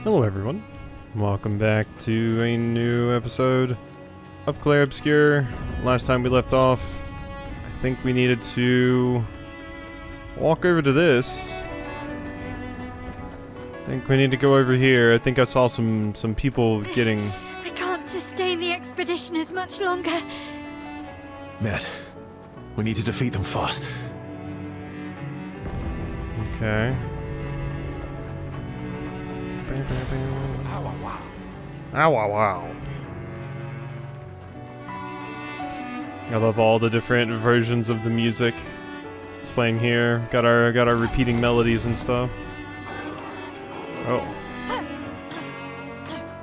Hello everyone, welcome back to a new episode of Clair Obscur. Last time we left off, I think we needed to walk over to this. I think we need to go over here. I think I saw some people getting... I can't sustain the expedition as much longer. Matt, we need to defeat them fast. Okay. Ow, wow, wow. I love all the different versions of the music it's playing here. Got our repeating melodies and stuff. Oh.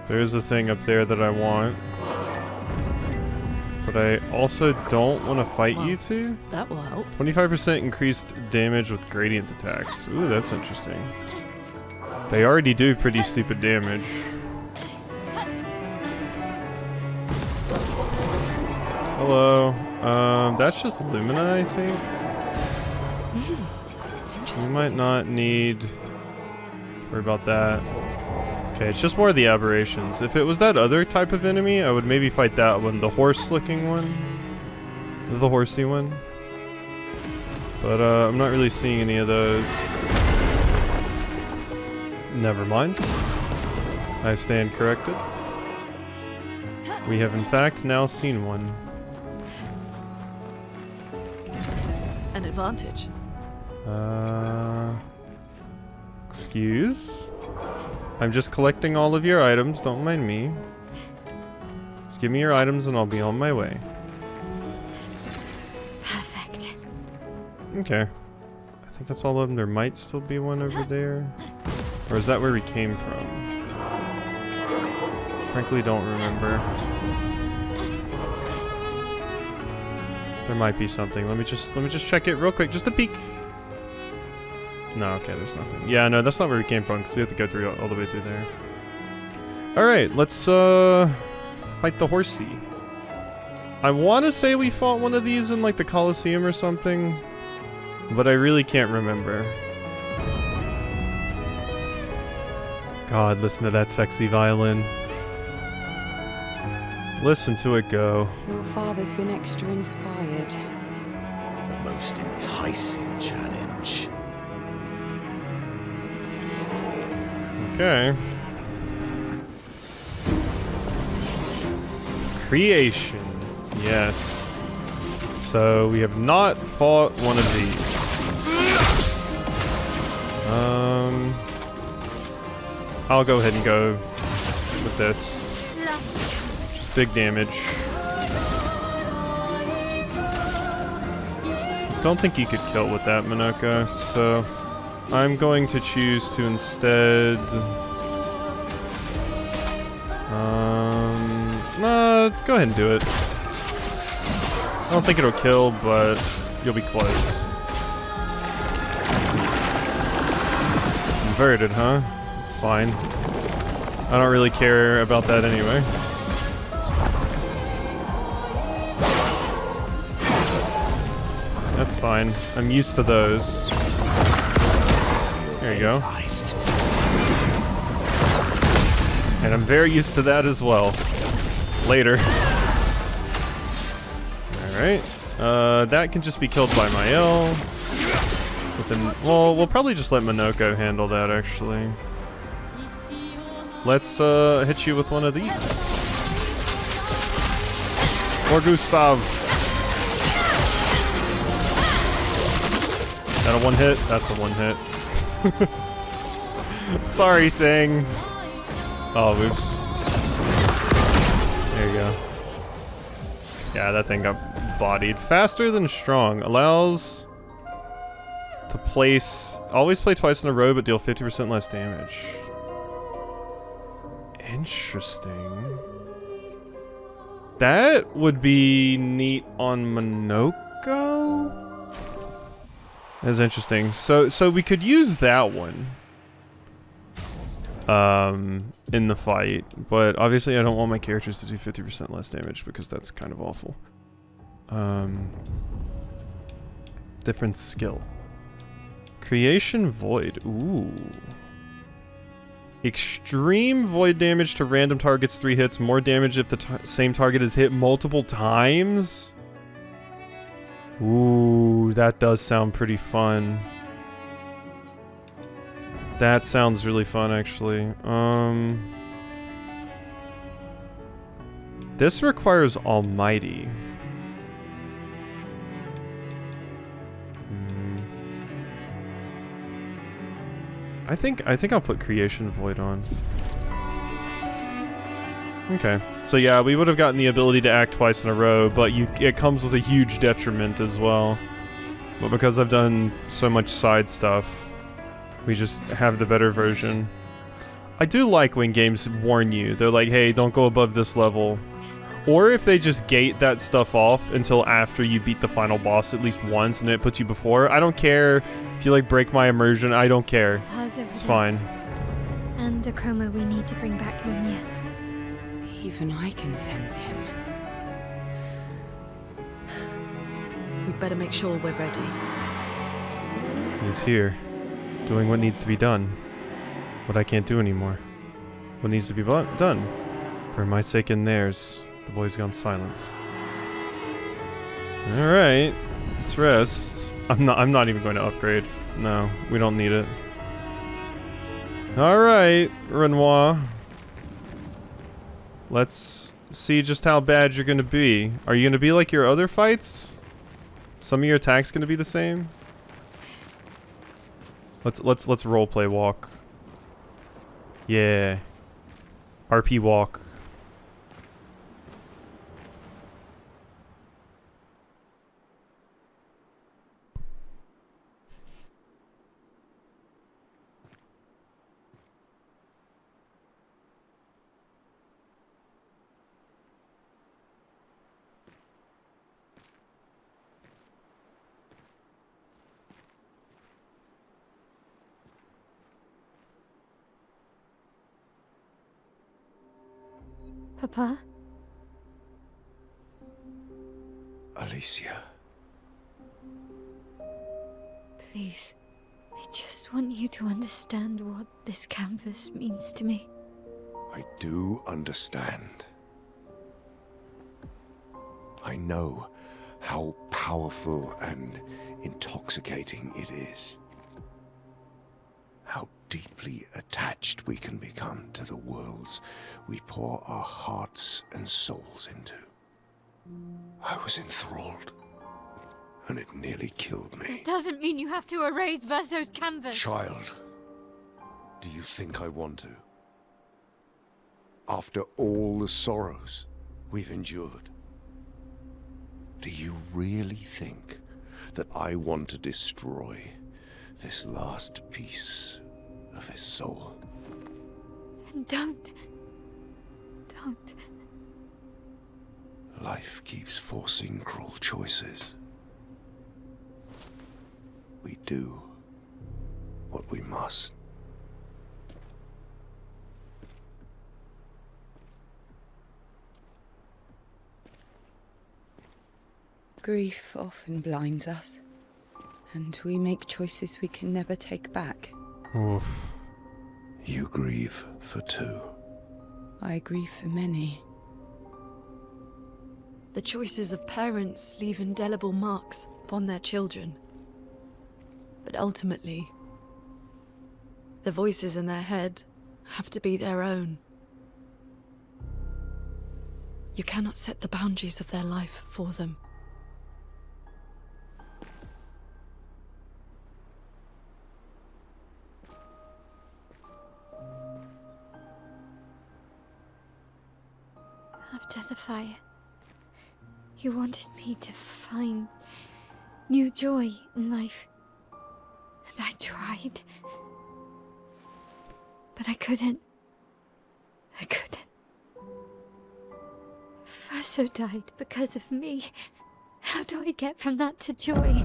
There's a thing up there that I want. But I also don't want to fight you two. That will help. 25% increased damage with gradient attacks. Ooh, that's interesting. They already do pretty stupid damage. Hello. That's just Lumina, I think. We might not need... worry about that. Okay, it's just more of the aberrations. If it was that other type of enemy, I would maybe fight that one. The horse-looking one. The horsey one. But, I'm not really seeing any of those. Never mind. I stand corrected. We have in fact now seen one. An advantage. Excuse? I'm just collecting all of your items, don't mind me. Just give me your items and I'll be on my way. Perfect. Okay. I think that's all of them. There might still be one over there. Or is that where we came from? Frankly, don't remember. There might be something. Let me just check it real quick, just a peek. No, okay, there's nothing. Yeah, no, that's not where we came from, because we have to go through all the way through there. Alright, let's fight the horsey. I want to say we fought one of these in like the Colosseum or something, but I really can't remember. God, listen to that sexy violin. Listen to it go. Your father's been extra inspired. The most enticing challenge. Okay. Creation. Yes. So we have not fought one of these. I'll go ahead and go with this. Just big damage. Don't think you could kill with that, Minoka, so I'm going to choose to instead... go ahead and do it. I don't think it'll kill, but you'll be close. Inverted, huh? It's fine. I don't really care about that anyway. That's fine. I'm used to those. There you go. And I'm very used to that as well. Later. Alright. That can just be killed by my L. Well, we'll probably just let Minoko handle that, actually. Let's hit you with one of these. Or Gustav. Is that a one hit? That's a one hit. Sorry, thing. Oh, oops. There you go. Yeah, that thing got bodied. Faster than strong. Allows to place... always play twice in a row, but deal 50% less damage. Interesting. That would be neat on Minoko? That's interesting. So we could use that one. In the fight, but obviously I don't want my characters to do 50% less damage because that's kind of awful. Different skill. Creation Void. Ooh. Extreme void damage to random targets 3 hits. More damage if the same target is hit multiple times. Ooh, that does sound pretty fun. That sounds really fun, actually. This requires Almighty. I think I'll put Creation Void on. Okay. So yeah, we would have gotten the ability to act twice in a row, but it comes with a huge detriment as well. But because I've done so much side stuff, we just have the better version. I do like when games warn you. They're like, hey, don't go above this level. Or if they just gate that stuff off until after you beat the final boss at least once and it puts you before. I don't care if you like break my immersion. I don't care. It's fine. And the chroma we need to bring back Lumia. Even I can sense him. We'd better make sure we're ready. He's here, doing what needs to be done. What I can't do anymore. What needs to be done. For my sake and theirs, the boy's gone silent. Alright, let's rest. I'm not even going to upgrade. No, we don't need it. Alright, Renoir. Let's see just how bad you're gonna be. Are you gonna be like your other fights? Some of your attacks gonna be the same? Let's roleplay walk. Yeah. RP walk. Papa? Alicia. Please. I just want you to understand what this canvas means to me. I do understand. I know how powerful and intoxicating it is. How deeply attached we can become to the worlds we pour our hearts and souls into. I was enthralled, and it nearly killed me. It doesn't mean you have to erase Verso's canvas. Child, do you think I want to? After all the sorrows we've endured, do you really think that I want to destroy this last piece of his soul? Then don't. Life keeps forcing cruel choices. We do what we must. Grief often blinds us, and we make choices we can never take back. Oof. You grieve for two. I grieve for many. The choices of parents leave indelible marks upon their children. But ultimately, the voices in their head have to be their own. You cannot set the boundaries of their life for them. After the fire, you wanted me to find new joy in life. And I tried. But I couldn't. Verso died because of me. How do I get from that to joy?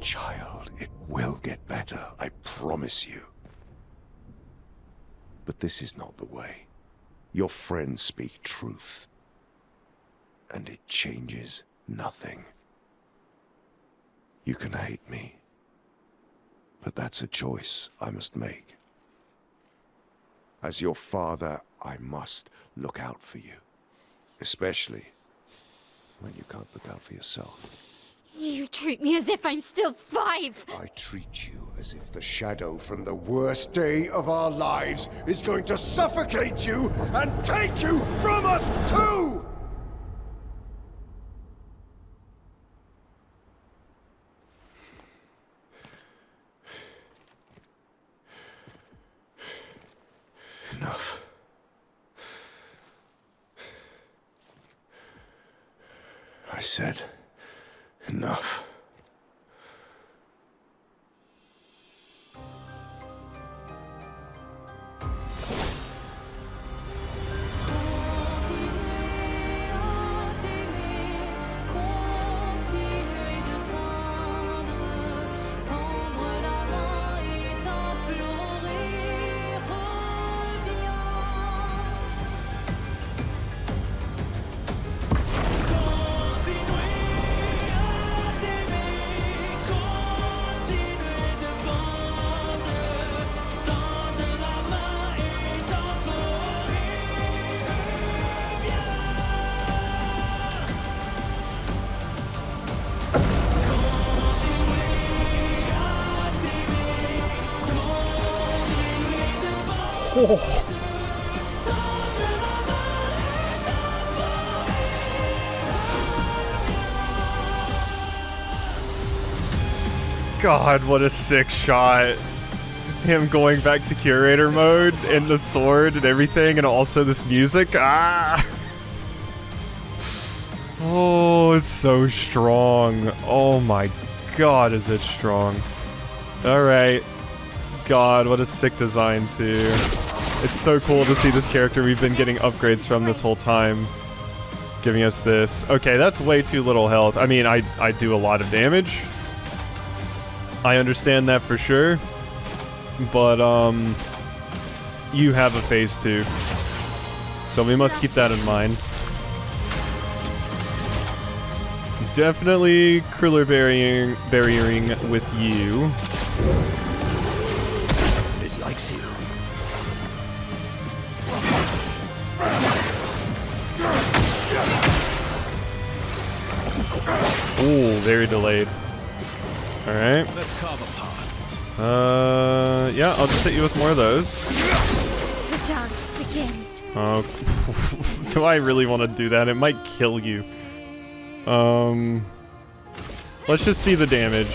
Child, it will get better, I promise you. But this is not the way. Your friends speak truth. And it changes nothing. You can hate me, But that's a choice I must make. As your father, I must look out for you. Especially when you can't look out for yourself. You treat me as if I'm still 5! I treat you as if the shadow from the worst day of our lives is going to suffocate you and take you from us too! Enough. I said enough. God, what a sick shot. Him going back to curator mode and the sword and everything, and also this music. Ah! Oh, it's so strong. Oh my god, is it strong. Alright. God, what a sick design too. It's so cool to see this character we've been getting upgrades from this whole time giving us this. Okay, that's way too little health. I mean, I do a lot of damage. I understand that for sure. But, you have a phase 2. So we must keep that in mind. Definitely crueler barriering with you. It likes you. Ooh, very delayed. Alright. Let's carve a path. Yeah, I'll just hit you with more of those. The dance begins. Oh, do I really want to do that? It might kill you. Let's just see the damage.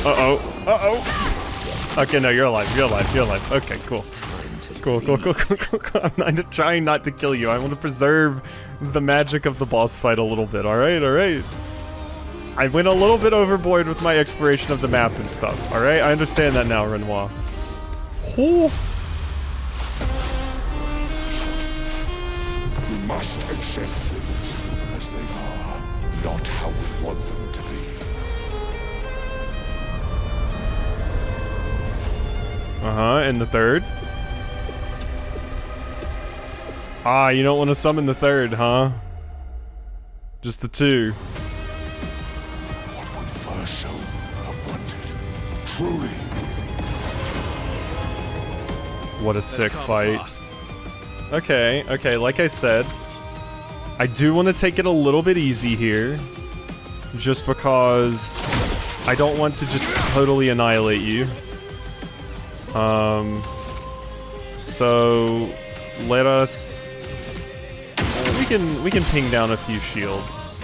Uh-oh. Uh-oh. Okay, no, you're alive. You're alive. You're alive. Okay, cool. Cool. I'm trying not to kill you. I want to preserve the magic of the boss fight a little bit. Alright, alright. I went a little bit overboard with my exploration of the map and stuff. Alright, I understand that now, Renoir. Ooh. We must accept things as they are, not how we want them to be. Uh-huh, and the third? Ah, you don't want to summon the third, huh? Just the 2. What would Verso have wanted? Truly. What a sick fight. Okay, like I said, I do want to take it a little bit easy here. Just because I don't want to just totally annihilate you. So let us... We can ping down a few shields.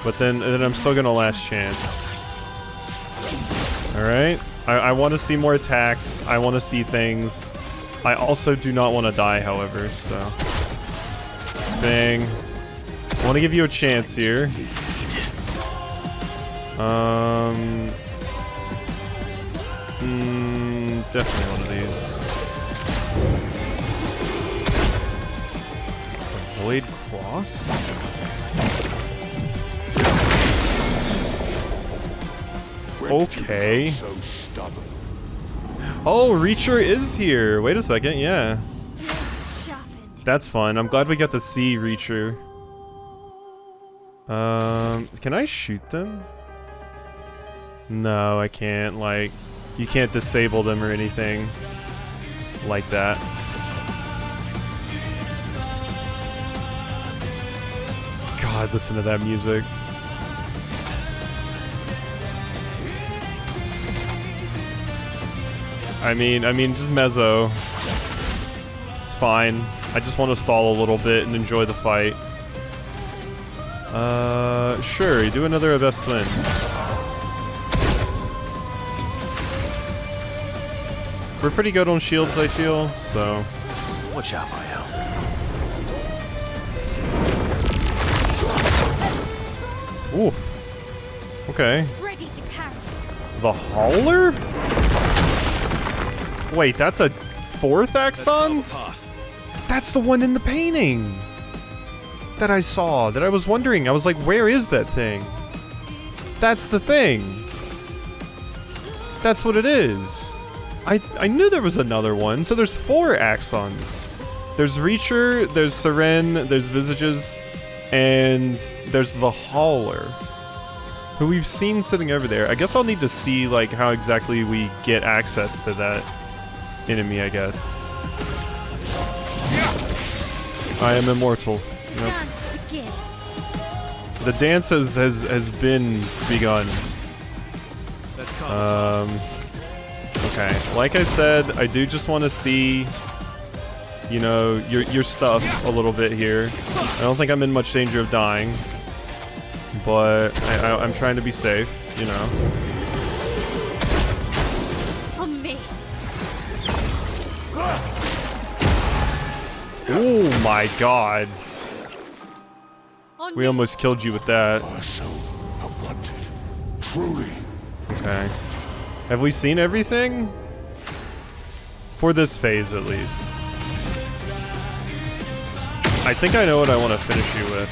But then I'm still gonna last chance. Alright? I want to see more attacks. I want to see things. I also do not want to die, however, so... Bang. I want to give you a chance here. Definitely one of these. Void Cross? Okay. Oh, Reacher is here. Wait a second, yeah. That's fun. I'm glad we got to see Reacher. Can I shoot them? No, I can't. Like, you can't disable them or anything like that. God, listen to that music. I mean, just mezzo. It's fine. I just want to stall a little bit and enjoy the fight. Sure, you do another best twin. We're pretty good on shields, I feel, so... Watch out, my help. Ooh. Okay. Ready to parry. The Hauler? Wait, that's a 4th Axon? That's the one in the painting that I saw, that I was wondering. I was like, where is that thing? That's the thing. That's what it is. I knew there was another one. So there's 4 Axons. There's Reacher, there's Seren, there's Visages, and there's the Hauler, who we've seen sitting over there. I guess I'll need to see like how exactly we get access to that enemy, I guess. I am immortal. Yep. Dance begins. The dance has been begun. Okay. Like I said, I do just want to see, you know, your stuff a little bit here. I don't think I'm in much danger of dying, but I'm trying to be safe, you know. On me. Oh my god. On We me. almost killed you with that. I so have wanted. Truly. Okay. Have we seen everything? For this phase, at least. I think I know what I want to finish you with.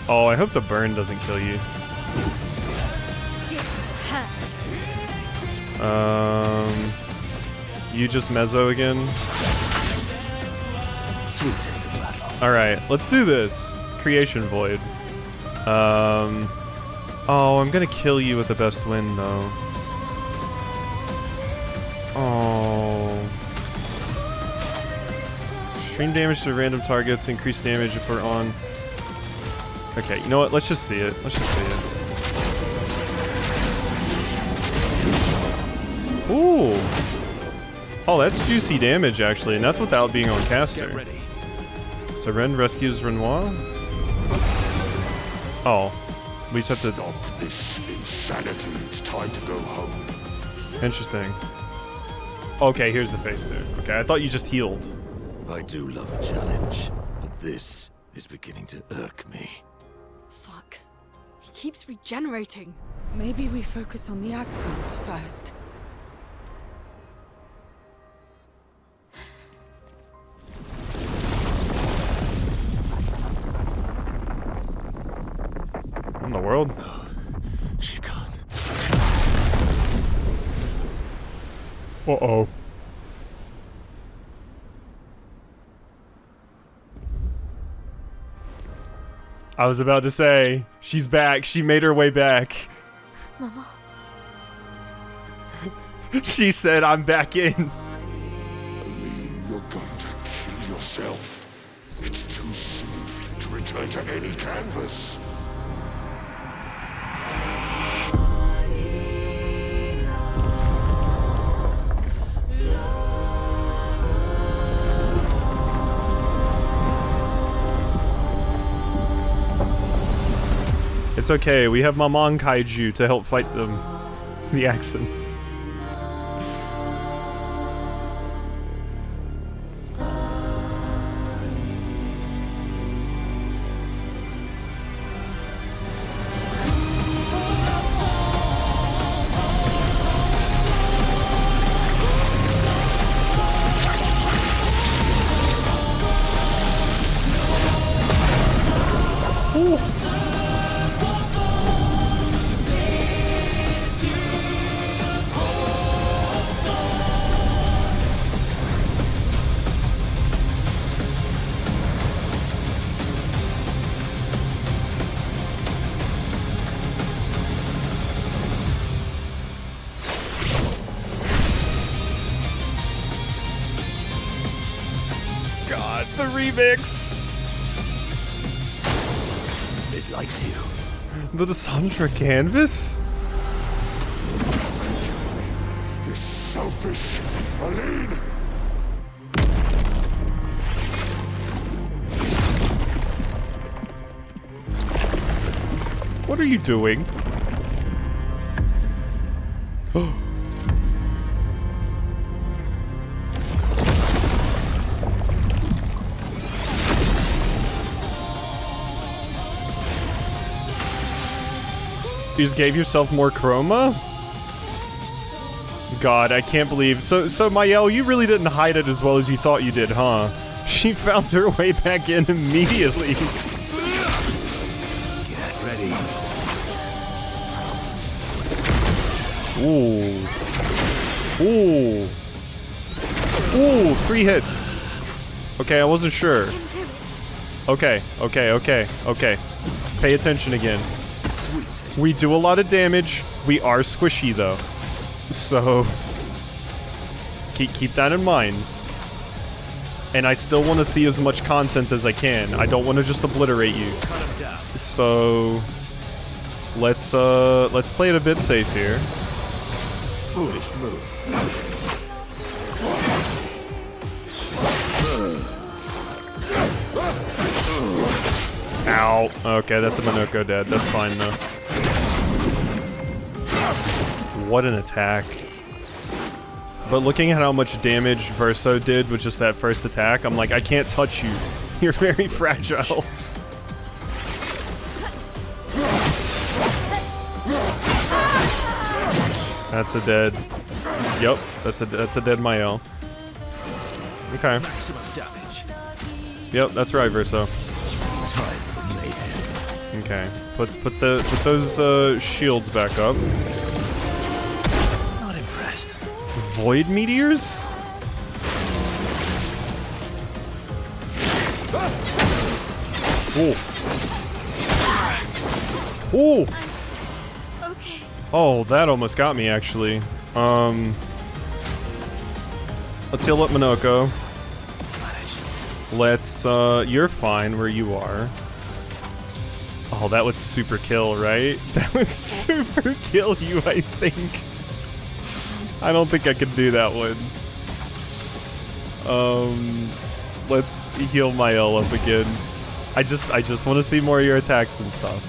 Oh, I hope the burn doesn't kill you. This hurt. You just mezzo again? Sweet taste of battle. Alright, let's do this. Creation Void. Oh, I'm gonna kill you with the best wind, though. Oh. Extreme damage to random targets, increased damage if we're on... Okay, you know what? Let's just see it. Let's just see it. Ooh. Oh, that's juicy damage, actually, and that's without being on caster. So Ren rescues Renoir? Oh. We just have to... Stop this insanity. It's time to go home. Interesting. Okay, here's the face there. Okay, I thought you just healed. I do love a challenge, but this is beginning to irk me. Fuck. He keeps regenerating. Maybe we focus on the Axons first. In the world? No, she can't. Uh-oh. I was about to say, she's back. She made her way back. Mama. She said, I'm back in. Aline, you're going to kill yourself. It's too soon for you to return to any canvas. It's okay, we have Maman Kaiju to help fight them. The accents. remix. It likes you. The Dysandra canvas? This selfish Aline. What are you doing? You just gave yourself more chroma? God, I can't believe. So Mael, you really didn't hide it as well as you thought you did, huh? She found her way back in immediately. Get ready. Ooh. Ooh. Ooh, 3 hits. Okay, I wasn't sure. Okay. Pay attention again. We do a lot of damage. We are squishy though. So keep that in mind. And I still want to see as much content as I can. I don't want to just obliterate you. So let's play it a bit safe here. Foolish move. Ow. Okay, that's a Minoko dead. That's fine though. What an attack. But looking at how much damage Verso did with just that first attack, I'm like, I can't touch you. You're very fragile. That's a dead. Yep, that's a dead Mael. Okay. Maximum damage. Yep, that's right, Verso. Time for mayhem. Okay. Put those shields back up. Not impressed. Void meteors? Ooh. Ooh. Okay. Oh, that almost got me actually. Let's heal up Minoko. Let's you're fine where you are. Oh, that would super kill, right? That would super kill you, I think. I don't think I could do that one. Let's heal Mael up again. I just want to see more of your attacks and stuff.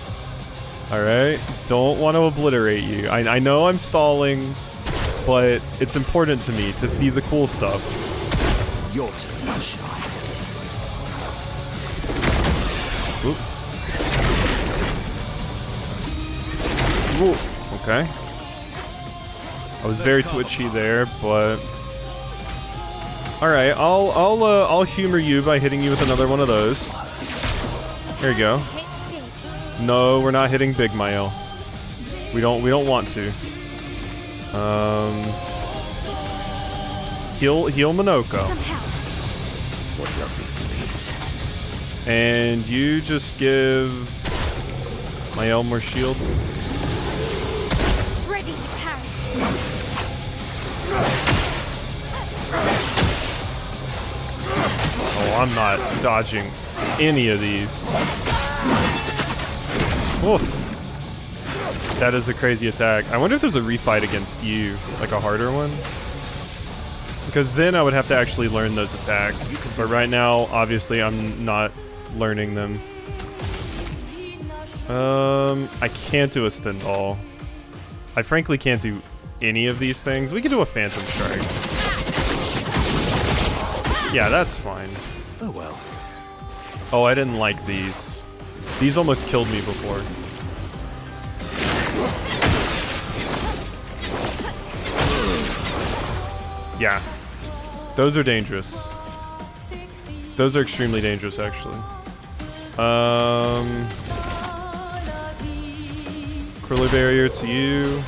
Alright? Don't want to obliterate you. I know I'm stalling, but it's important to me to see the cool stuff. Your turn to shine. Oop. Ooh, okay. I was very twitchy there, but all right. I'll humor you by hitting you with another one of those. There you go. No, we're not hitting Big Mael. We don't want to. Heal Minoko. What lovely feelings. And you just give Mael more shield. Ready to parry. Oh, I'm not dodging any of these. Oof. That is a crazy attack. I wonder if there's a refight against you, like a harder one. Because then I would have to actually learn those attacks. But right now, obviously, I'm not learning them. I can't do a Stendhal. I frankly can't do any of these things. We could do a Phantom Strike. Yeah, that's fine. Oh well. Oh, I didn't like these. These almost killed me before. Yeah. Those are dangerous. Those are extremely dangerous, actually. Curly barrier to you.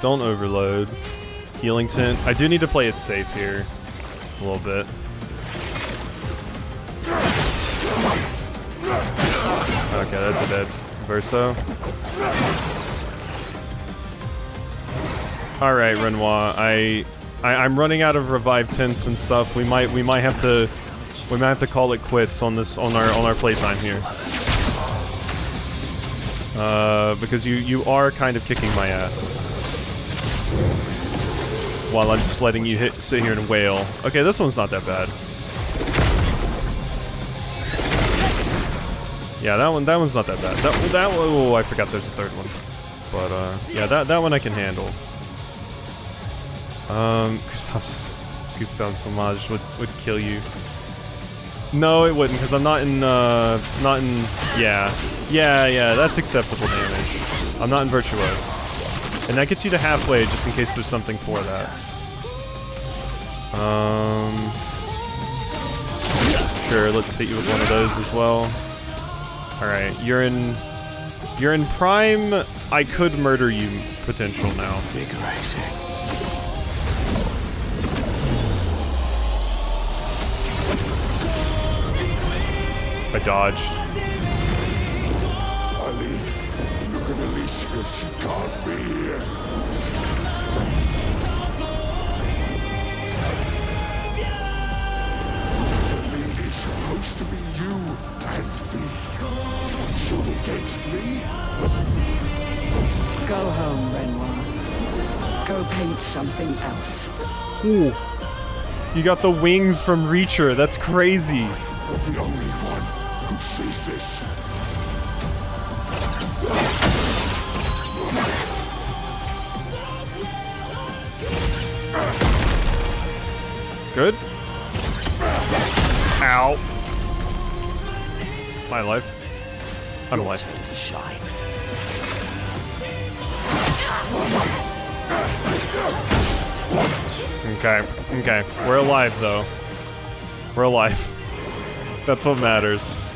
Don't overload. Healing tint. I do need to play it safe here. A little bit. Okay, that's a dead Verso. All right, Renoir. I'm running out of revive tints and stuff. We might have to call it quits on our playtime here. Because you are kind of kicking my ass. While I'm just letting you sit here and wail. Okay, this one's not that bad. Yeah, that one's not that bad. That one, oh, I forgot there's a third one. But yeah, that one I can handle. Gustav's Homage would kill you. No, it wouldn't, because I'm not in yeah, that's acceptable damage. I'm not in Virtuose. And that gets you to halfway, just in case there's something for that. Sure, let's hit you with one of those as well. Alright, you're in prime, I could murder you potential now. Invigorating. I dodged. Ali, look at Alicia. She can't be here. Ali, it's supposed to be you and me. You against me? Go home, Renoir. Go paint something else. Ooh. You got the wings from Reacher. That's crazy. The only one who sees this. Good. Ow. My life. I'm alive. To shine. Okay. We're alive though. We're alive. That's what matters.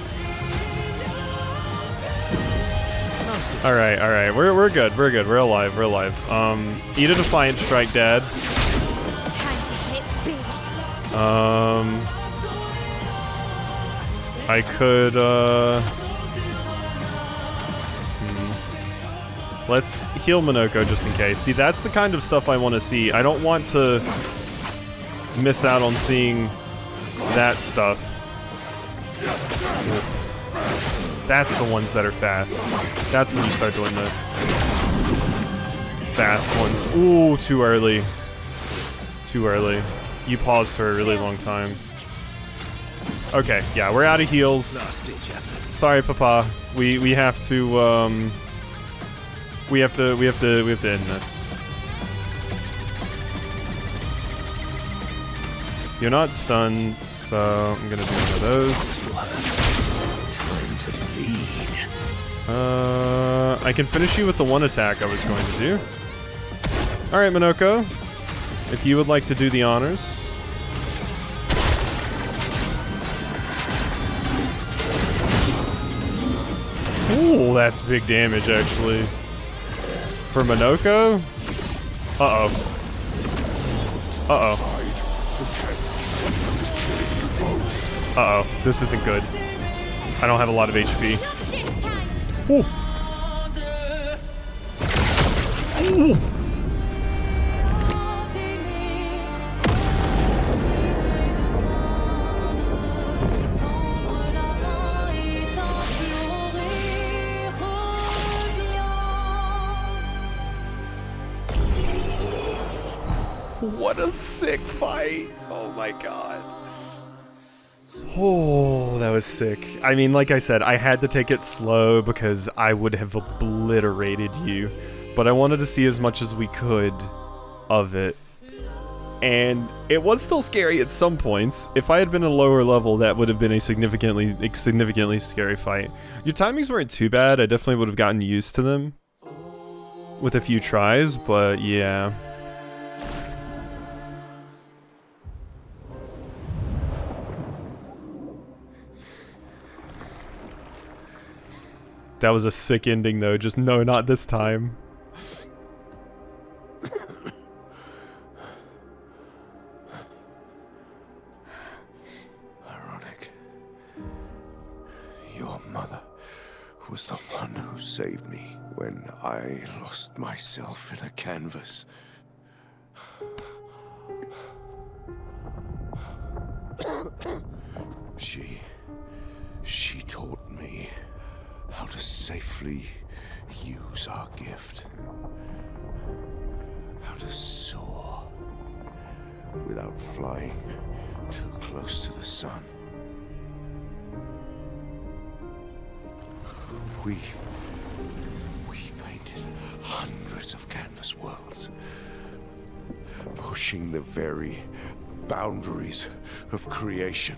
Alright. We're good. We're alive. Eat a Defiant Strike, Dad. Time to hit big. I could, Let's heal Minoko just in case. See, that's the kind of stuff I want to see. I don't want to miss out on seeing that stuff. That's the ones that are fast. That's when you start doing the fast ones. Ooh, too early. Too early. You paused for a really long time. Okay, yeah, we're out of heals. Sorry, Papa. We have to we have to end this. You're not stunned, so I'm gonna do one of those. Time to bleed. I can finish you with the one attack I was going to do. Alright, Minoko. If you would like to do the honors. Ooh, that's big damage, actually. For Minoko? Uh-oh. Uh-oh. Uh-oh. This isn't good. I don't have a lot of HP. Ooh. Ooh. What a sick fight. Oh my god. Oh, that was sick. I mean, like I said, I had to take it slow because I would have obliterated you. But I wanted to see as much as we could of it. And it was still scary at some points. If I had been a lower level, that would have been a significantly scary fight. Your timings weren't too bad. I definitely would have gotten used to them with a few tries, but yeah. That was a sick ending, though. Just no, not this time. Ironic. Your mother was the one who saved me when I lost myself in a canvas. She taught me how to safely use our gift. How to soar without flying too close to the sun. We painted hundreds of canvas worlds, pushing the very boundaries of creation.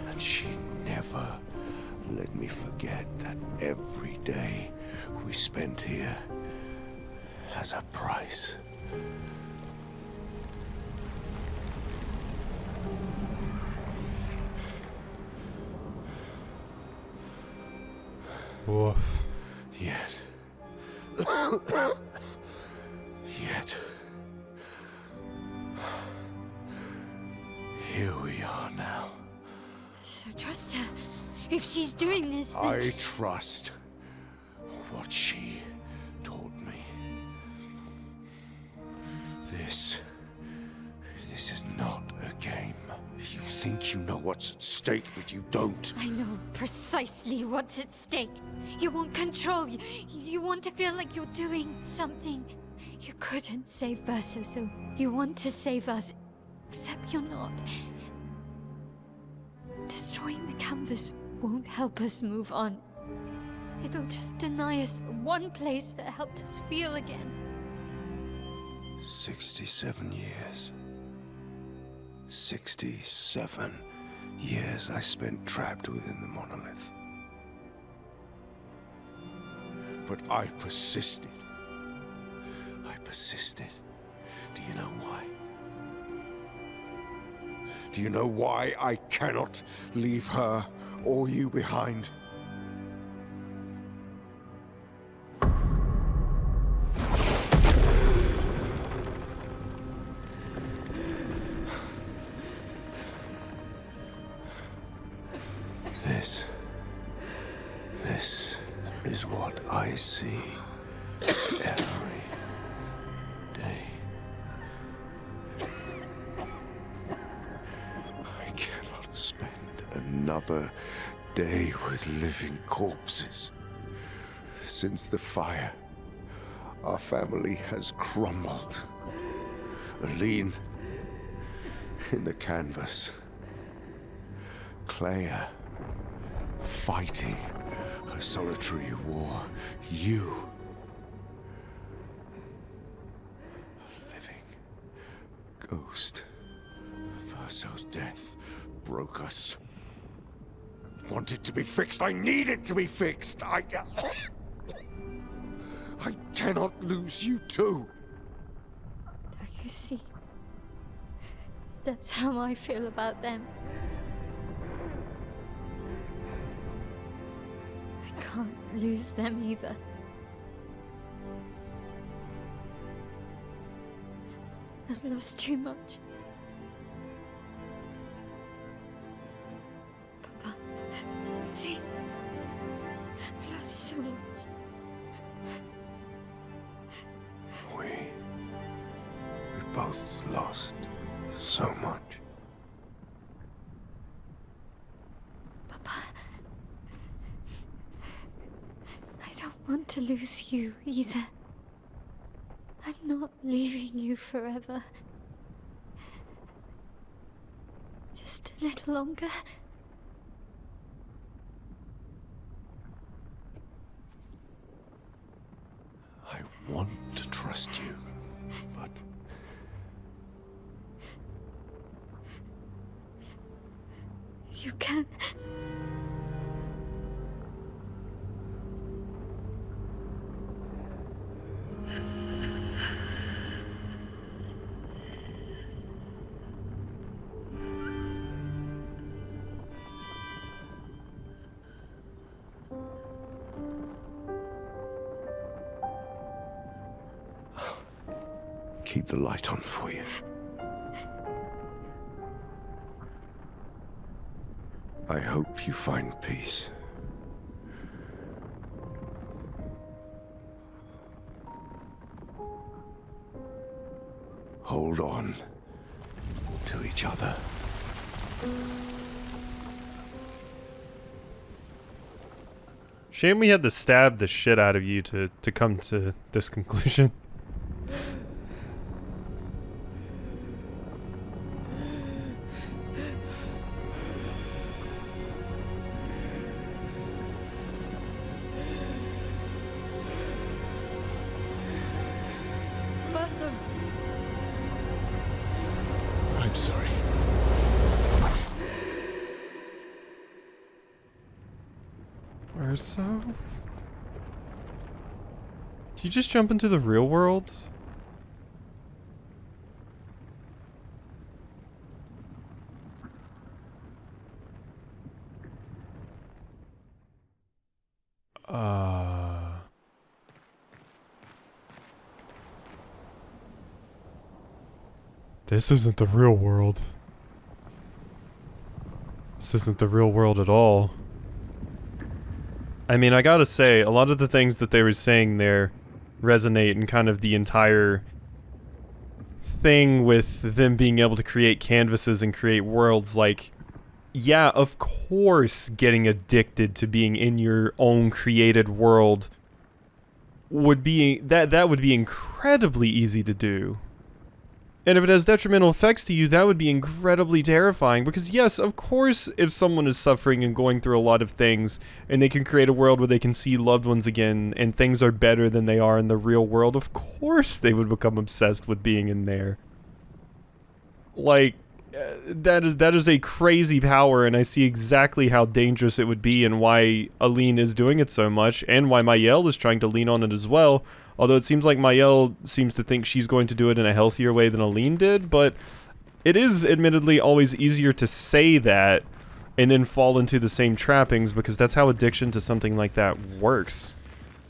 And she never let me forget that every day we spent here has a price. Woof. Yet, here we are now. So trust her. If she's doing this, then... I trust what she taught me. This is not a game. You think you know what's at stake, but you don't. I know precisely what's at stake. You want control. You want to feel like you're doing something. You couldn't save Verso, so you want to save us. Except you're not. Destroying the canvas won't help us move on. It'll just deny us the one place that helped us feel again. 67 years. 67 years I spent trapped within the monolith. But I persisted. Do you know why? Do you know why I cannot leave her or you behind? This is what I see every day. I cannot spend another day with living corpses. Since the fire, our family has crumbled. Aline in the canvas. Clair fighting a solitary war. You, a living ghost. Verso's death broke us. Want it to be fixed. I need it to be fixed. I cannot lose you too. Don't you see? That's how I feel about them. I can't lose them either. I've lost too much. Papa, see? I've lost so much. We both lost so much. Papa, I don't want to lose you either. I'm not leaving you forever. Just a little longer. I want to trust you, but You can. keep the light on for you. I hope you find peace. Hold on to each each other. Shame we had to stab the shit out of you to come to this conclusion. Verso! I'm sorry. Verso? Did you just jump into the real world? This isn't the real world. This isn't the real world at all. I mean, I gotta say, a lot of the things that they were saying there resonate in kind of the entire thing with them being able to create canvases and create worlds. Like, yeah, of course getting addicted to being in your own created world would be, that would be incredibly easy to do. And if it has detrimental effects to you, that would be incredibly terrifying. Because yes, of course, if someone is suffering and going through a lot of things, and they can create a world where they can see loved ones again, and things are better than they are in the real world, of course they would become obsessed with being in there. Like, that is a crazy power, and I see exactly how dangerous it would be, and why Aline is doing it so much, and why Mayel is trying to lean on it as well. Although it seems like Mayel seems to think she's going to do it in a healthier way than Aline did, but it is admittedly always easier to say that and then fall into the same trappings, because that's how addiction to something like that works.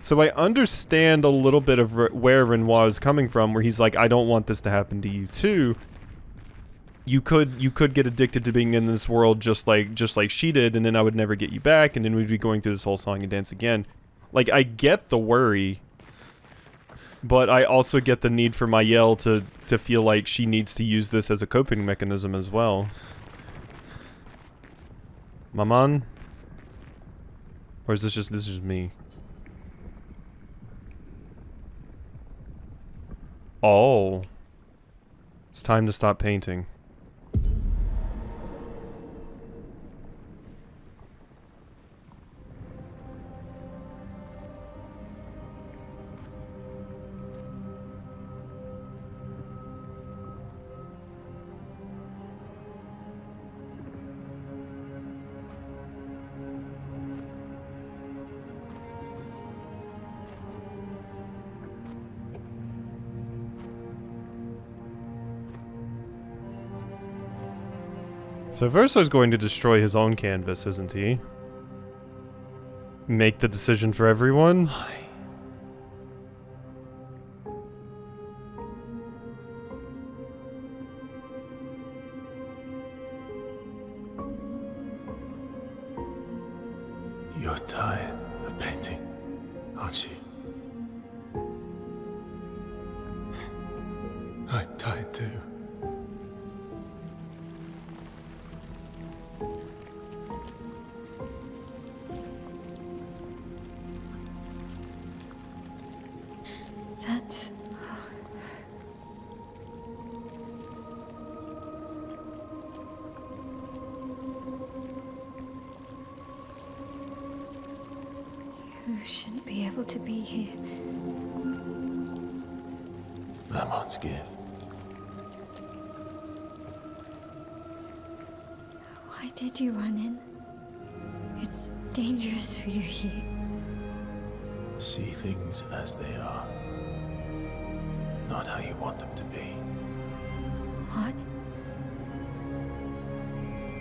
So I understand a little bit of where Renoir is coming from, where he's like, I don't want this to happen to you too. You could get addicted to being in this world just like she did, and then I would never get you back, and then we'd be going through this whole song and dance again. Like, I get the worry, but I also get the need for Mayel to feel like she needs to use this as a coping mechanism as well. Maman? Or is this just me? Oh. It's time to stop painting. So Verso's going to destroy his own canvas, isn't he? Make the decision for everyone? You're tired of painting, aren't you? I'm tired too. That's... You shouldn't be able to be here. Maman's gift. Why did you run in? It's dangerous for you here. See things as they are. Not how you want them to be. What?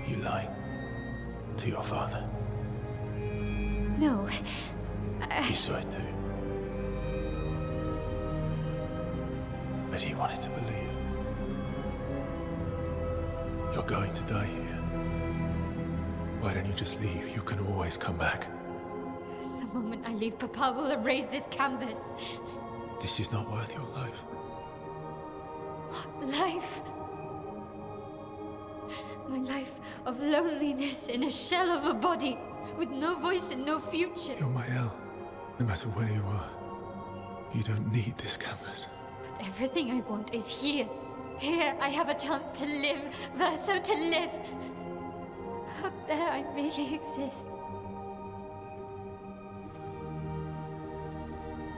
You lied to your father. No. He saw it too. But he wanted to believe. You're going to die here. Why don't you just leave? You can always come back. The moment I leave, Papa will erase this canvas. This is not worth your life. What life? My life of loneliness in a shell of a body, with no voice and no future. You're Mael. No matter where you are, you don't need this canvas. But everything I want is here. Here I have a chance to live, Verso, to live. Out there I really exist.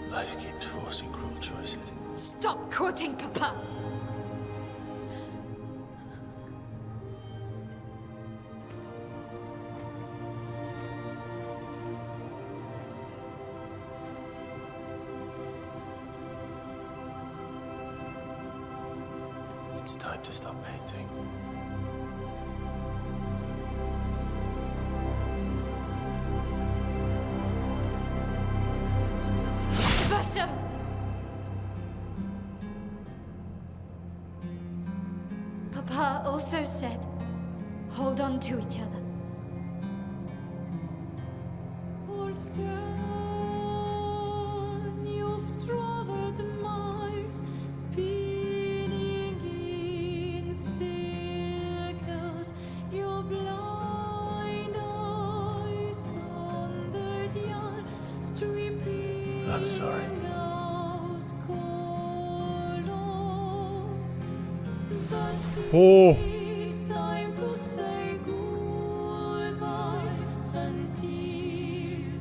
Life keeps forcing cruel choices. Stop quoting Papa! It's time to stop painting. Verso! Papa also said, hold on to each other. Old friend, you've traveled miles, spinning in circles. Your blind eyes on the dial, stripping I'm sorry. out colors. But Oh. it's time to say goodbye until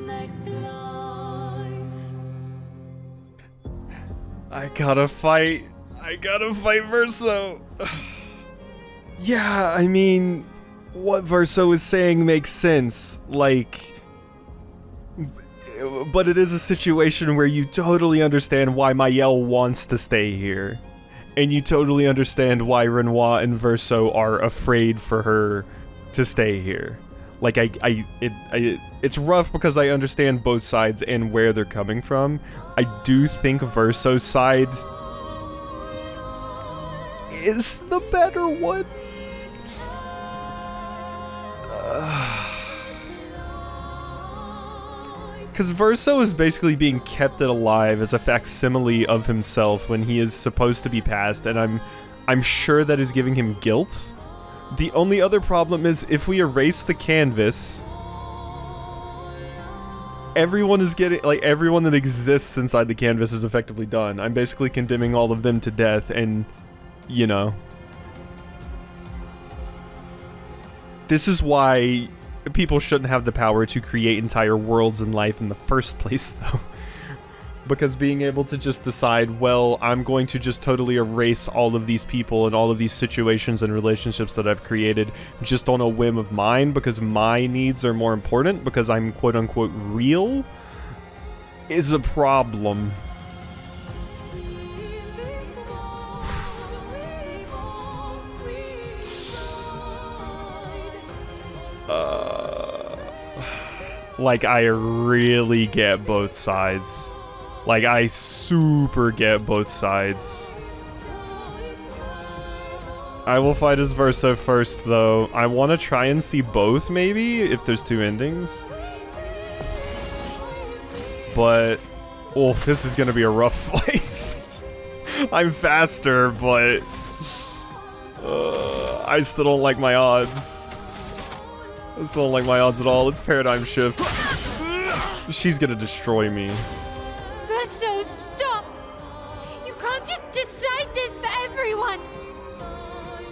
next life. I gotta fight Verso. Yeah, I mean, what Verso is saying makes sense, like, but it is a situation where you totally understand why Mael wants to stay here. And you totally understand why Renoir and Verso are afraid for her to stay here. Like, it's rough because I understand both sides and where they're coming from. I do think Verso's side is the better one. Because Verso is basically being kept alive as a facsimile of himself when he is supposed to be past, and I'm sure that is giving him guilt. The only other problem is if we erase the canvas, everyone is getting, like, everyone that exists inside the canvas is effectively done. I'm basically condemning all of them to death, and, you know. This is why people shouldn't have the power to create entire worlds in life in the first place, though. Because being able to just decide, well, I'm going to just totally erase all of these people and all of these situations and relationships that I've created just on a whim of mine because my needs are more important because I'm quote-unquote real, is a problem. Like, I really get both sides. Like, I super get both sides. I will fight as Verso first, though. I want to try and see both, maybe, if there's two endings. But, oh, this is going to be a rough fight. I'm faster, but I still don't like my odds. I still don't like my odds at all. It's Paradigm Shift. She's gonna destroy me. Verso, stop! You can't just decide this for everyone!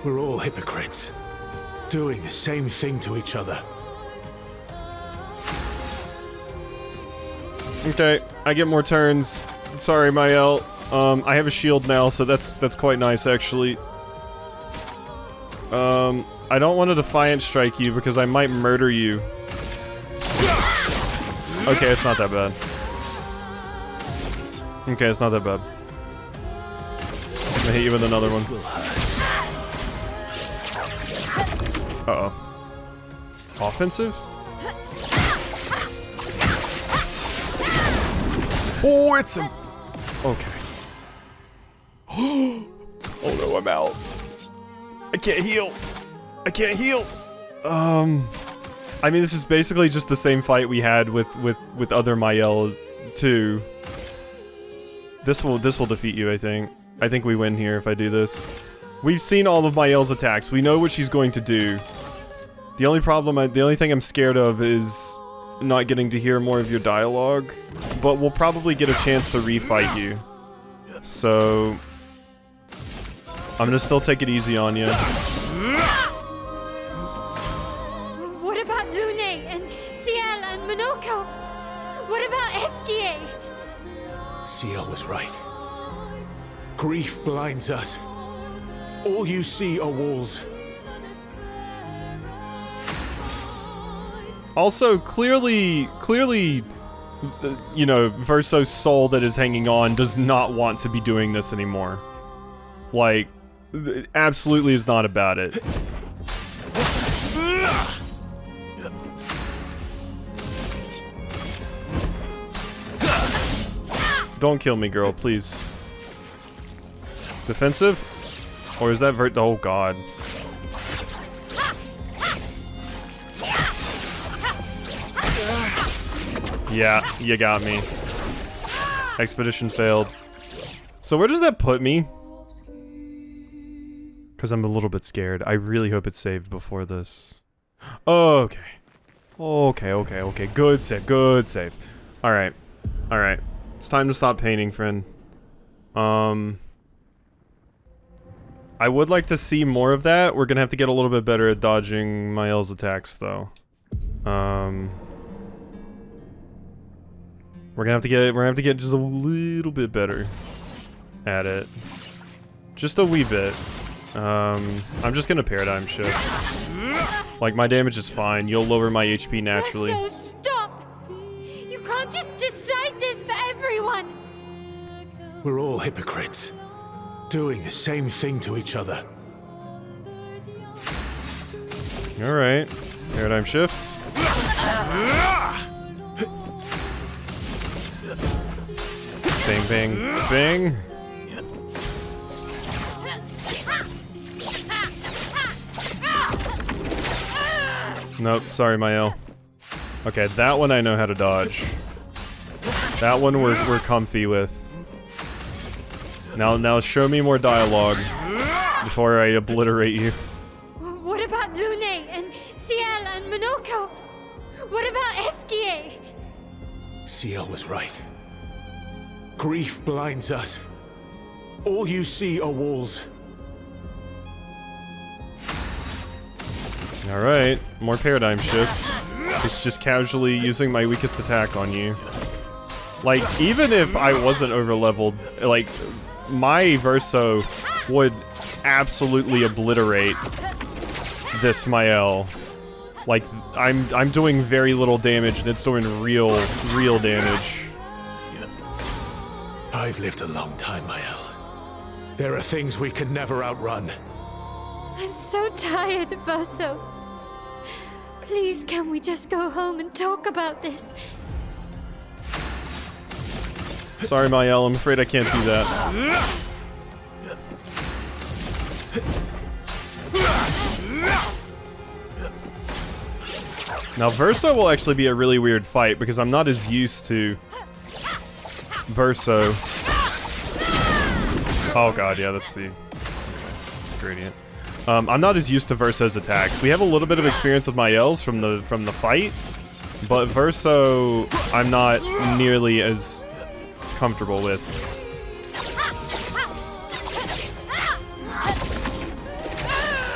We're all hypocrites, doing the same thing to each other. Okay, I get more turns. Sorry, Mael. I have a shield now, so that's quite nice, actually. I don't want to Defiant Strike you because I might murder you. Okay, it's not that bad. Okay, it's not that bad. I'm gonna hit you with another one. Uh-oh. Offensive? Oh, it's a... Okay. Oh no, I'm out. I can't heal. I can't heal. I mean, this is basically just the same fight we had with other Mael too. This will defeat you, I think. I think we win here if I do this. We've seen all of Mael's attacks. We know what she's going to do. The only thing I'm scared of is not getting to hear more of your dialogue. But we'll probably get a chance to refight you. So I'm gonna still take it easy on you. What about Lune and Ciel and Monoko? What about Esquier? Ciel was right. Grief blinds us. All you see are walls. Also, clearly, you know, Verso's soul that is hanging on does not want to be doing this anymore. Like, absolutely is not about it. Don't kill me, girl, please. Defensive? Or is that oh god. Yeah, you got me. Expedition failed. So where does that put me? Because I'm a little bit scared. I really hope it's saved before this. Oh, okay. Okay. Good save, good save. Alright. Alright. It's time to stop painting, friend. I would like to see more of that. We're gonna have to get a little bit better at dodging Mael's attacks, though. We're gonna have to get just a little bit better at it. Just a wee bit. I'm just gonna paradigm shift. Like, my damage is fine. You'll lower my HP naturally. So stop! You can't just decide this for everyone! We're all hypocrites, doing the same thing to each other. Alright. Paradigm shift. Bang, bang, bang. Nope, sorry, Mael. Okay, that one I know how to dodge. That one we're comfy with. Now show me more dialogue before I obliterate you. What about Lune and Ciel and Monoko? What about Esquier? Ciel was right. Grief blinds us. All you see are walls. Alright, more paradigm shifts. It's just casually using my weakest attack on you. Like, even if I wasn't over-leveled, like, my Verso would absolutely obliterate this Mael. Like, I'm doing very little damage, and it's doing real damage. I've lived a long time, Mael. There are things we can never outrun. I'm so tired, Verso. Please, can we just go home and talk about this? Sorry, Mael, I'm afraid I can't do that. Now, Verso will actually be a really weird fight, because I'm not as used to Verso. Oh god, yeah, that's the gradient. I'm not as used to Verso's attacks. We have a little bit of experience with Mael's from the fight, but Verso I'm not nearly as comfortable with.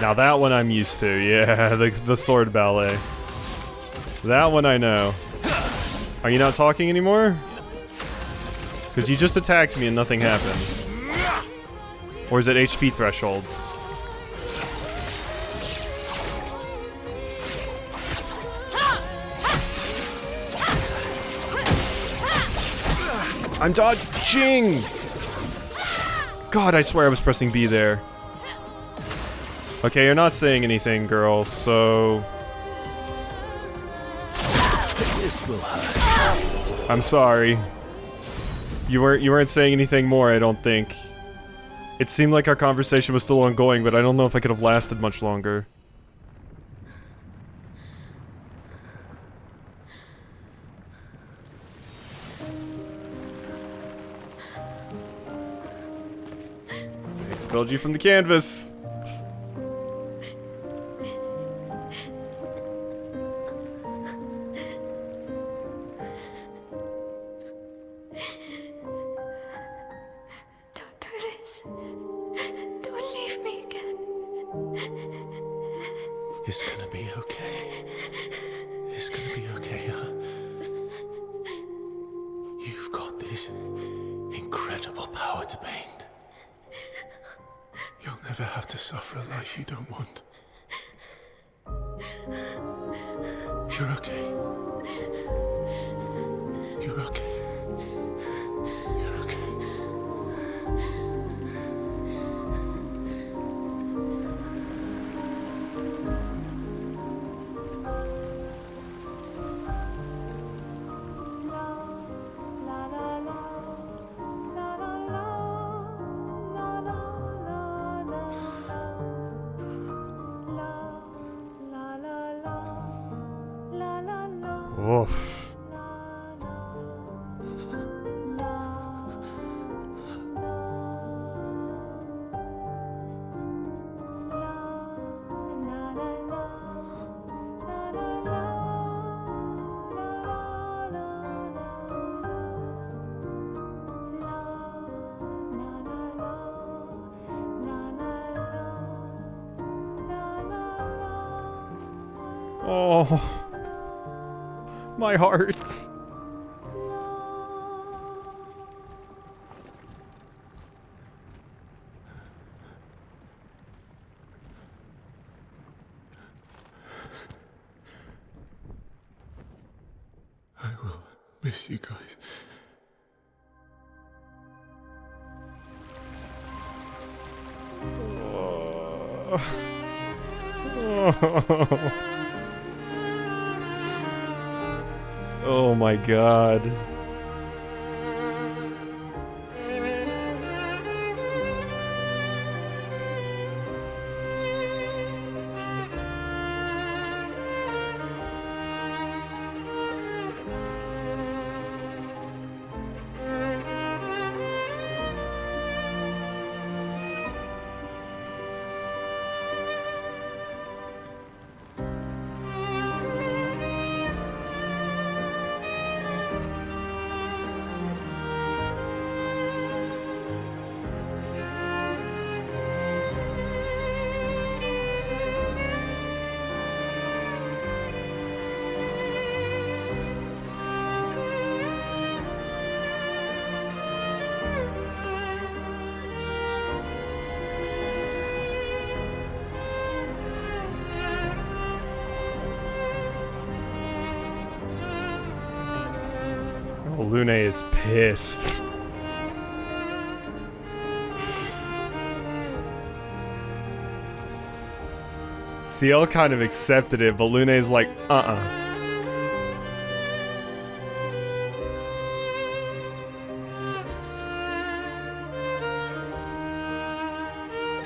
Now that one I'm used to, yeah, the sword ballet. That one I know. Are you not talking anymore? Because you just attacked me and nothing happened. Or is it HP thresholds? I'm dodging! God, I swear I was pressing B there. Okay, you're not saying anything, girl, so... This will hurt. I'm sorry. You weren't saying anything more, I don't think. It seemed like our conversation was still ongoing, but I don't know if I could have lasted much longer. I expelled you from the canvas! It's gonna be okay. It's gonna be okay, huh? You've got this incredible power to paint. You'll never have to suffer a life you don't want. You're okay. You're okay. You're okay. Oof. Oh, my heart. I will miss you guys. Oh my god. Oh, Lune is pissed. CL kind of accepted it, but Lune's like,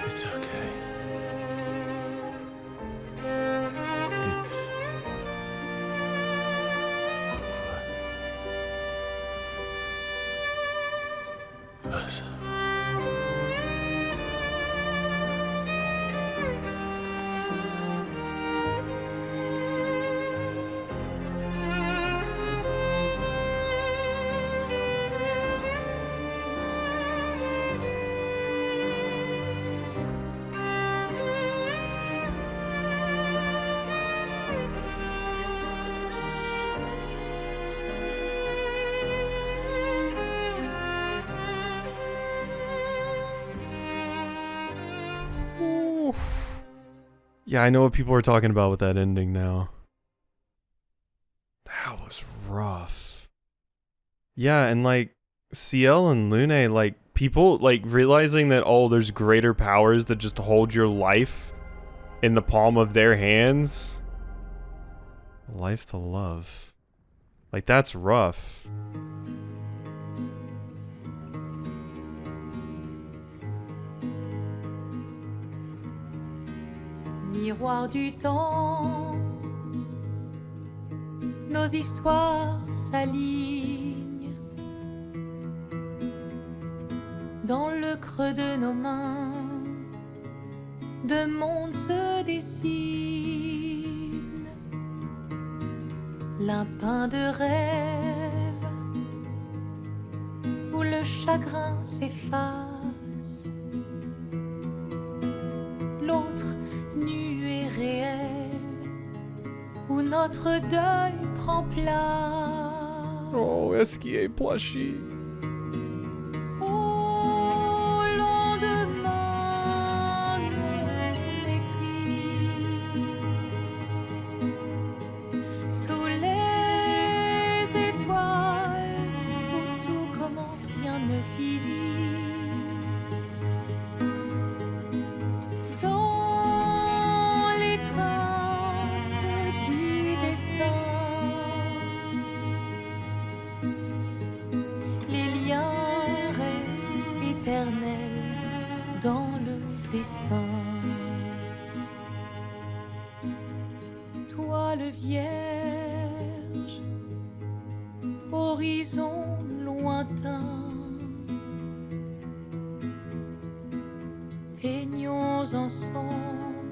It's okay. It's over. Versa. yeah, I know what people are talking about with that ending now. That was rough. Yeah, and like CL and Lune, like people like realizing that, oh, there's greater powers that just hold your life in the palm of their hands. Life to love. Like, that's rough. Miroir du temps, nos histoires s'alignent. Dans le creux de nos mains, deux mondes se dessinent. L'un peint de rêve, où le chagrin s'efface. L'autre nu et réel, notre deuil prend place. Oh, SKA plushie. Au lendemain non écrit, sous les étoiles où tout commence, rien ne finit. Dans l'étreinte du destin, les liens restent éternels dans le dessin. Toile vierge, horizon lointain, peignons ensemble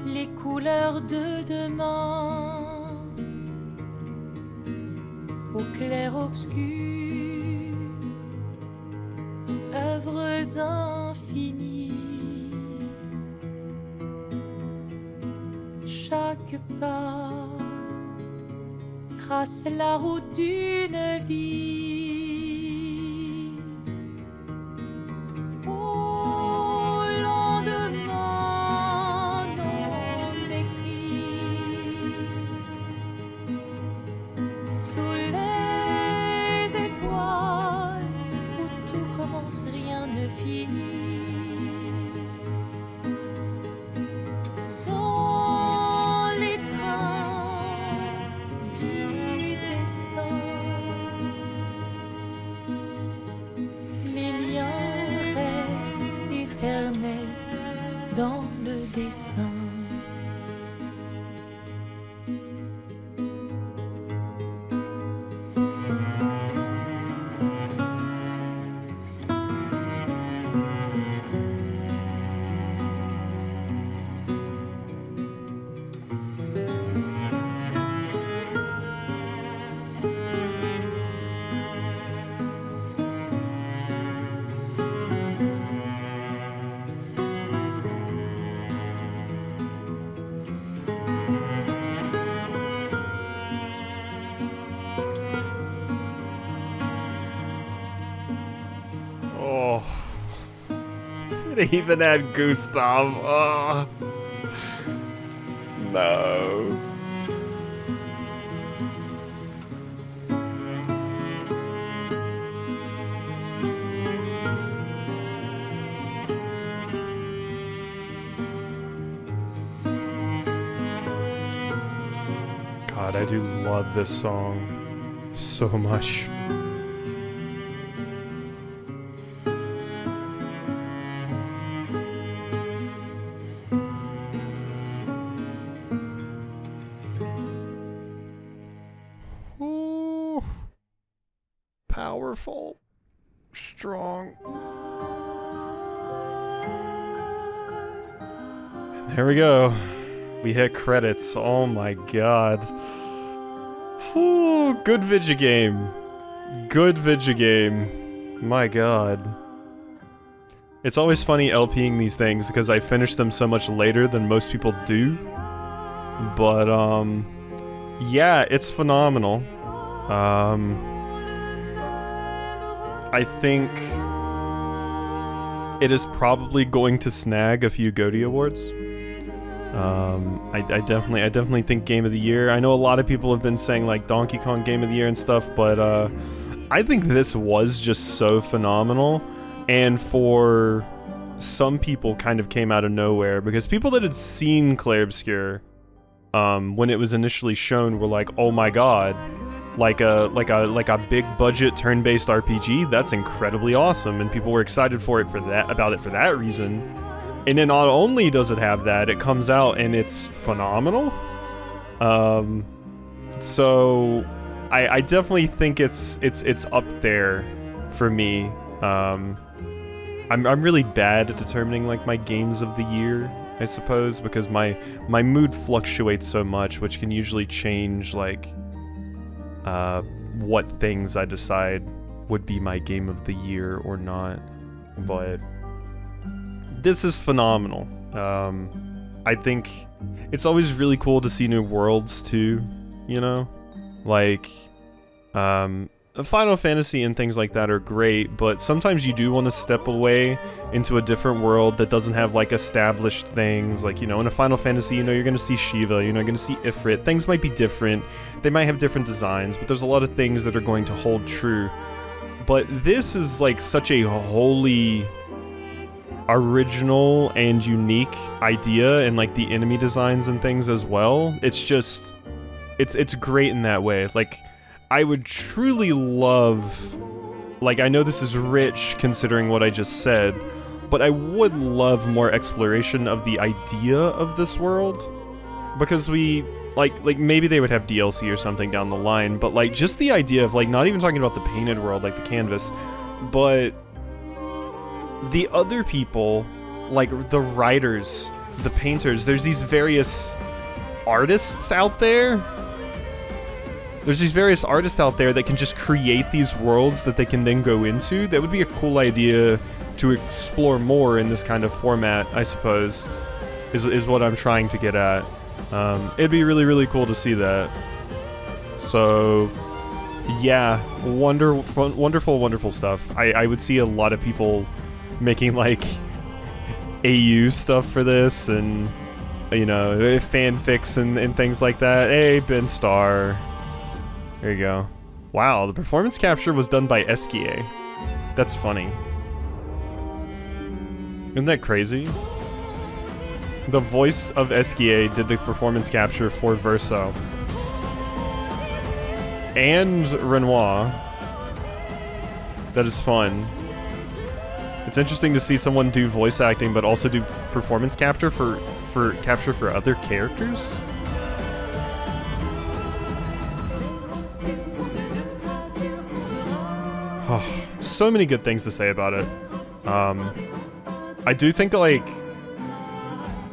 les couleurs de demain. Au clair obscur, œuvres infinies. Chaque pas trace la route d'une vie. Au lendemain non écrit, sous les étoiles où tout commence, rien ne finit. Dans l'étreinte du destin, les liens restent éternels dans le dessin. Oh. It even had Gustav. Oh. No. God, I do love this song so much. Ooh. Powerful. Strong. And there we go. We hit credits. Oh my god. Ooh, good video game. Good video game. My god. It's always funny LPing these things because I finish them so much later than most people do. But, yeah, it's phenomenal. I think it is probably going to snag a few GOTY awards. I definitely think Game of the Year. I know a lot of people have been saying like Donkey Kong Game of the Year and stuff, but I think this was just so phenomenal, and for some people kind of came out of nowhere because people that had seen Clair Obscur when it was initially shown were like, oh my god, like a big budget turn-based RPG, that's incredibly awesome, and people were excited for that reason. And then not only does it have that, it comes out and it's phenomenal. So I definitely think it's up there for me. I'm really bad at determining like my games of the year, I suppose, because my mood fluctuates so much, which can usually change like what things I decide would be my game of the year or not. But this is phenomenal. I think it's always really cool to see new worlds too, you know? Like, Final Fantasy and things like that are great, but sometimes you do want to step away into a different world that doesn't have like established things. Like, you know, in a Final Fantasy, you know, you're going to see Shiva, you know, you're going to see Ifrit. Things might be different. They might have different designs, but there's a lot of things that are going to hold true. But this is like such a wholly original and unique idea, and like the enemy designs and things as well. It's just, it's great in that way. Like, I would truly love, like, I know this is rich considering what I just said, but I would love more exploration of the idea of this world, because we, like maybe they would have DLC or something down the line, but like just the idea of, like, not even talking about the painted world, like the canvas, but the other people, like the writers, the painters, there's these various artists out there. There's these various artists out there that can just create these worlds that they can then go into. That would be a cool idea to explore more in this kind of format, I suppose, is what I'm trying to get at. It'd be really, really cool to see that. So, yeah, wonderful, wonderful stuff. I would see a lot of people making, like, AU stuff for this, and, you know, fanfics and things like that. Hey, Ben Starr. There you go. Wow, the performance capture was done by Esquier. That's funny. Isn't that crazy? The voice of Esquier did the performance capture for Verso. And Renoir. That is fun. It's interesting to see someone do voice acting but also do performance capture for other characters. Oh, so many good things to say about it. I do think, like,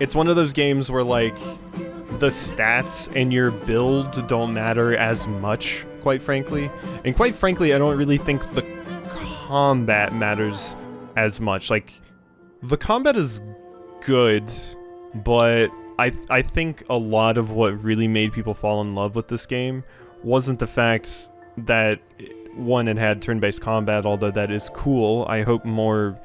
it's one of those games where, like, the stats and your build don't matter as much, quite frankly. And quite frankly, I don't really think the combat matters as much. Like, the combat is good, but I think a lot of what really made people fall in love with this game wasn't the fact that, one, it had turn-based combat, although that is cool. I hope more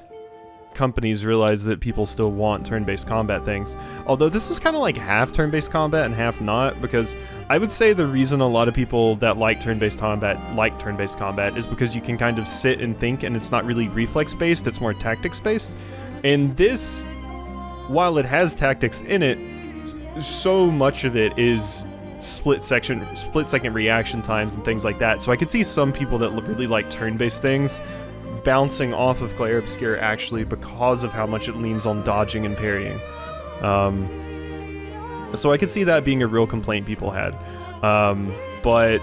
companies realize that people still want turn-based combat things. Although this is kind of like half turn-based combat and half not, because I would say the reason a lot of people that like turn-based combat is because you can kind of sit and think, and it's not really reflex-based, it's more tactics-based. And this, while it has tactics in it, so much of it is split-second reaction times and things like that. So I could see some people that really like turn-based things bouncing off of Clair Obscur actually because of how much it leans on dodging and parrying. So I could see that being a real complaint people had. But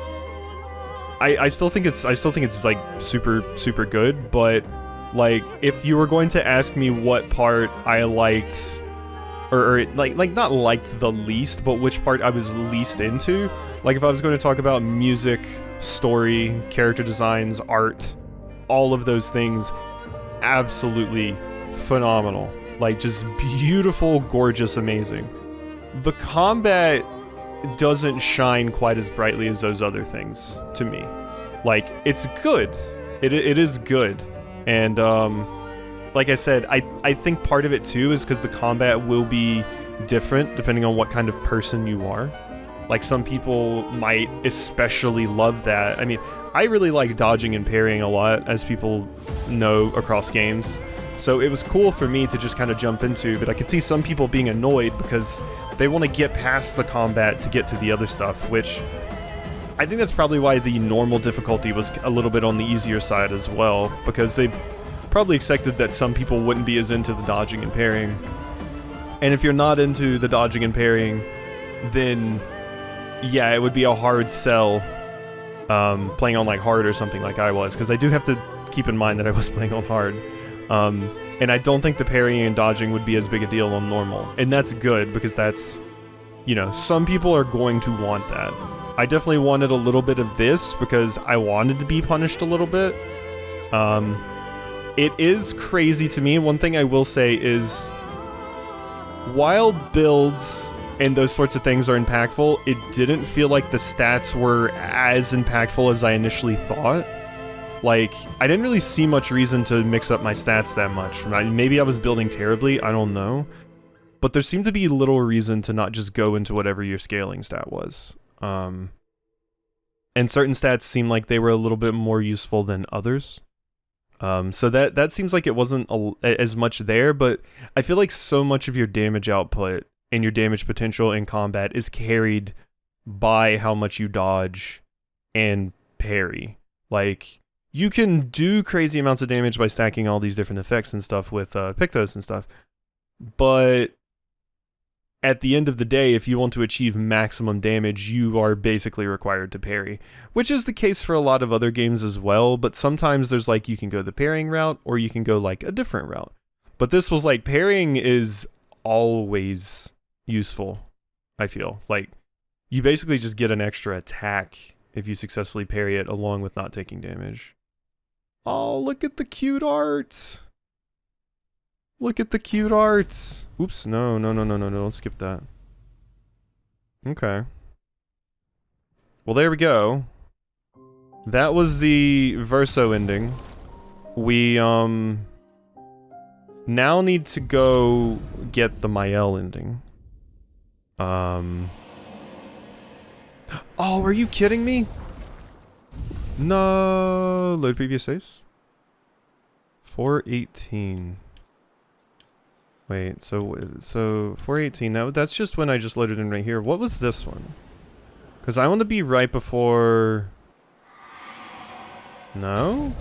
I still think it's like super good. But like, if you were going to ask me what part I liked, or like not liked the least, but which part I was least into, like if I was going to talk about music, story, character designs, art, all of those things, absolutely phenomenal. Like, just beautiful, gorgeous, amazing. The combat doesn't shine quite as brightly as those other things to me. Like, it's good. It is good. And like I said, I think part of it too is because the combat will be different depending on what kind of person you are. Like, some people might especially love that. I mean, I really like dodging and parrying a lot, as people know across games. So it was cool for me to just kind of jump into, but I could see some people being annoyed because they want to get past the combat to get to the other stuff, which I think that's probably why the normal difficulty was a little bit on the easier side as well, because they probably expected that some people wouldn't be as into the dodging and parrying. And if you're not into the dodging and parrying, then yeah, it would be a hard sell playing on like hard or something like I was, because I do have to keep in mind that I was playing on hard. And I don't think the parrying and dodging would be as big a deal on normal. And that's good, because that's, you know, some people are going to want that. I definitely wanted a little bit of this because I wanted to be punished a little bit. It is crazy to me. One thing I will say is, while builds and those sorts of things are impactful, it didn't feel like the stats were as impactful as I initially thought. Like, I didn't really see much reason to mix up my stats that much. Maybe I was building terribly, I don't know. But there seemed to be little reason to not just go into whatever your scaling stat was. And certain stats seemed like they were a little bit more useful than others. So that seems like it wasn't as much there, but I feel like so much of your damage output and your damage potential in combat is carried by how much you dodge and parry. Like, you can do crazy amounts of damage by stacking all these different effects and stuff with Pictos and stuff, but at the end of the day, if you want to achieve maximum damage, you are basically required to parry, which is the case for a lot of other games as well, but sometimes there's like, you can go the parrying route, or you can go like a different route. But this was like, parrying is always useful, I feel. Like, you basically just get an extra attack if you successfully parry it along with not taking damage. Oh, look at the cute art! Look at the cute arts. Oops, no, don't skip that. Okay. Well, there we go. That was the Verso ending. We, now need to go get the Mael ending. Oh, are you kidding me? No, load previous saves. 418. Wait, so 418, that's just when I just loaded in right here. What was this one? Because I want to be right before... No?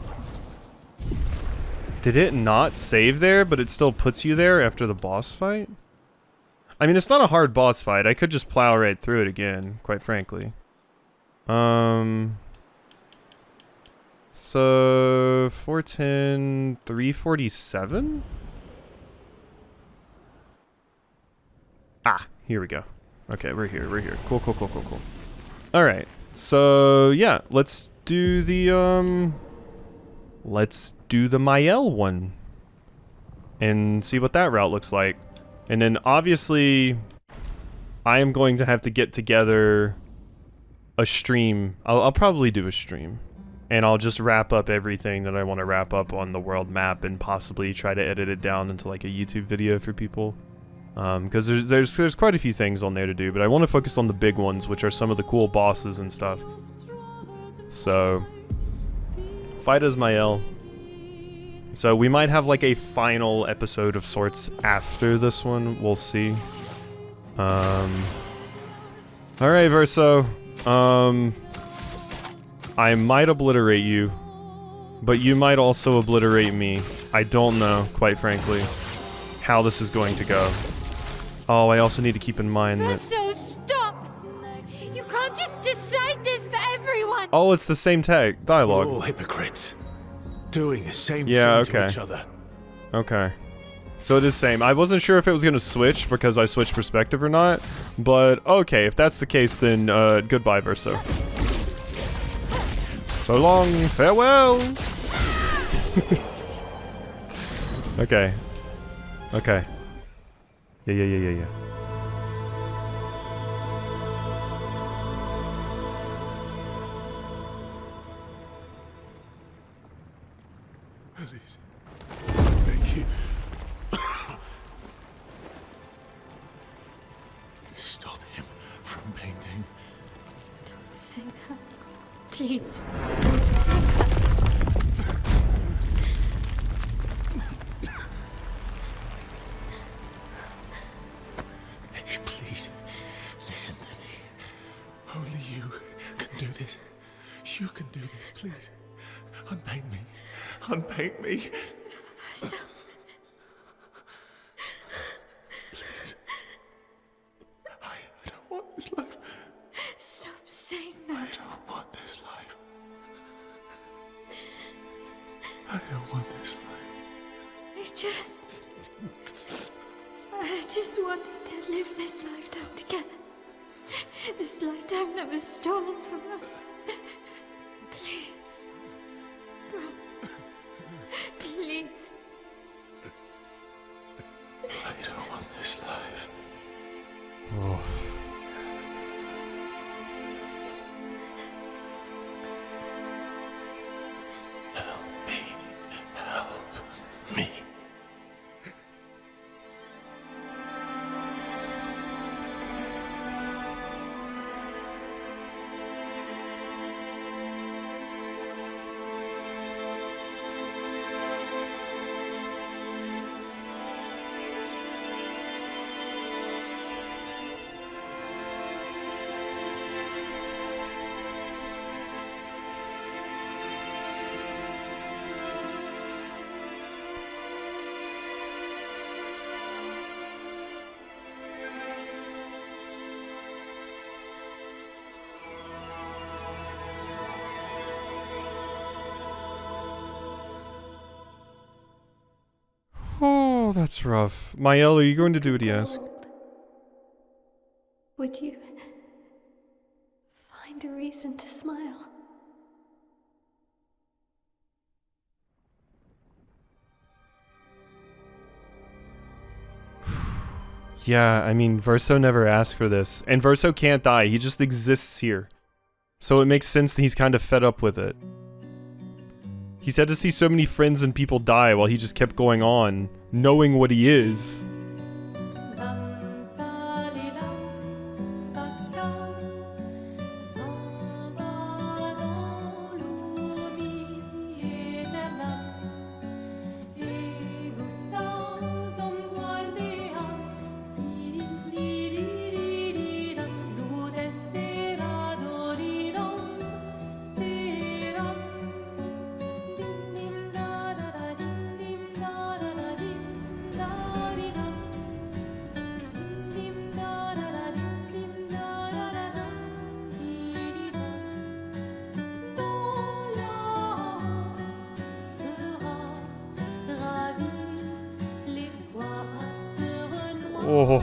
Did it not save there, but it still puts you there after the boss fight? I mean, it's not a hard boss fight. I could just plow right through it again, quite frankly. So... 410... 347? Ah, here we go. Okay, we're here. Cool. Alright, so yeah, let's do the Mael one. And see what that route looks like. And then obviously, I am going to have to get together a stream. I'll probably do a stream. And I'll just wrap up everything that I want to wrap up on the world map and possibly try to edit it down into like a YouTube video for people. Because there's quite a few things on there to do, but I want to focus on the big ones, which are some of the cool bosses and stuff. So, fight as Mael. So we might have like a final episode of sorts after this one. We'll see. Alright, Verso. I might obliterate you, but you might also obliterate me. I don't know, quite frankly, how this is going to go. Oh, I also need to keep in mind that... Verso, stop! You can't just decide this for everyone! Oh, it's the same dialogue. We're all hypocrites, doing the same thing okay. to each other. Okay. So it is same. I wasn't sure if it was going to switch because I switched perspective or not, but okay, if that's the case, then goodbye, Verso. So long, farewell! Okay. Okay. Yeah. Please. Thank you. Stop him from painting. Don't say that. Please, don't say that. Please, listen to me. Only you can do this. You can do this, please. Unpaint me. Unpaint me. Please. I don't want this life. Stop saying that. I don't want this life. I don't want this life. I just wanted to live this lifetime together. This lifetime that was stolen from us. Please. Bro. Please. I don't want this life. Oh. that's rough. Mael, are you going to do what he asked? Would you find a reason to smile? Yeah, I mean, Verso never asked for this. And Verso can't die, he just exists here. So it makes sense that he's kind of fed up with it. He's had to see so many friends and people die while he just kept going on, knowing what he is. Oh.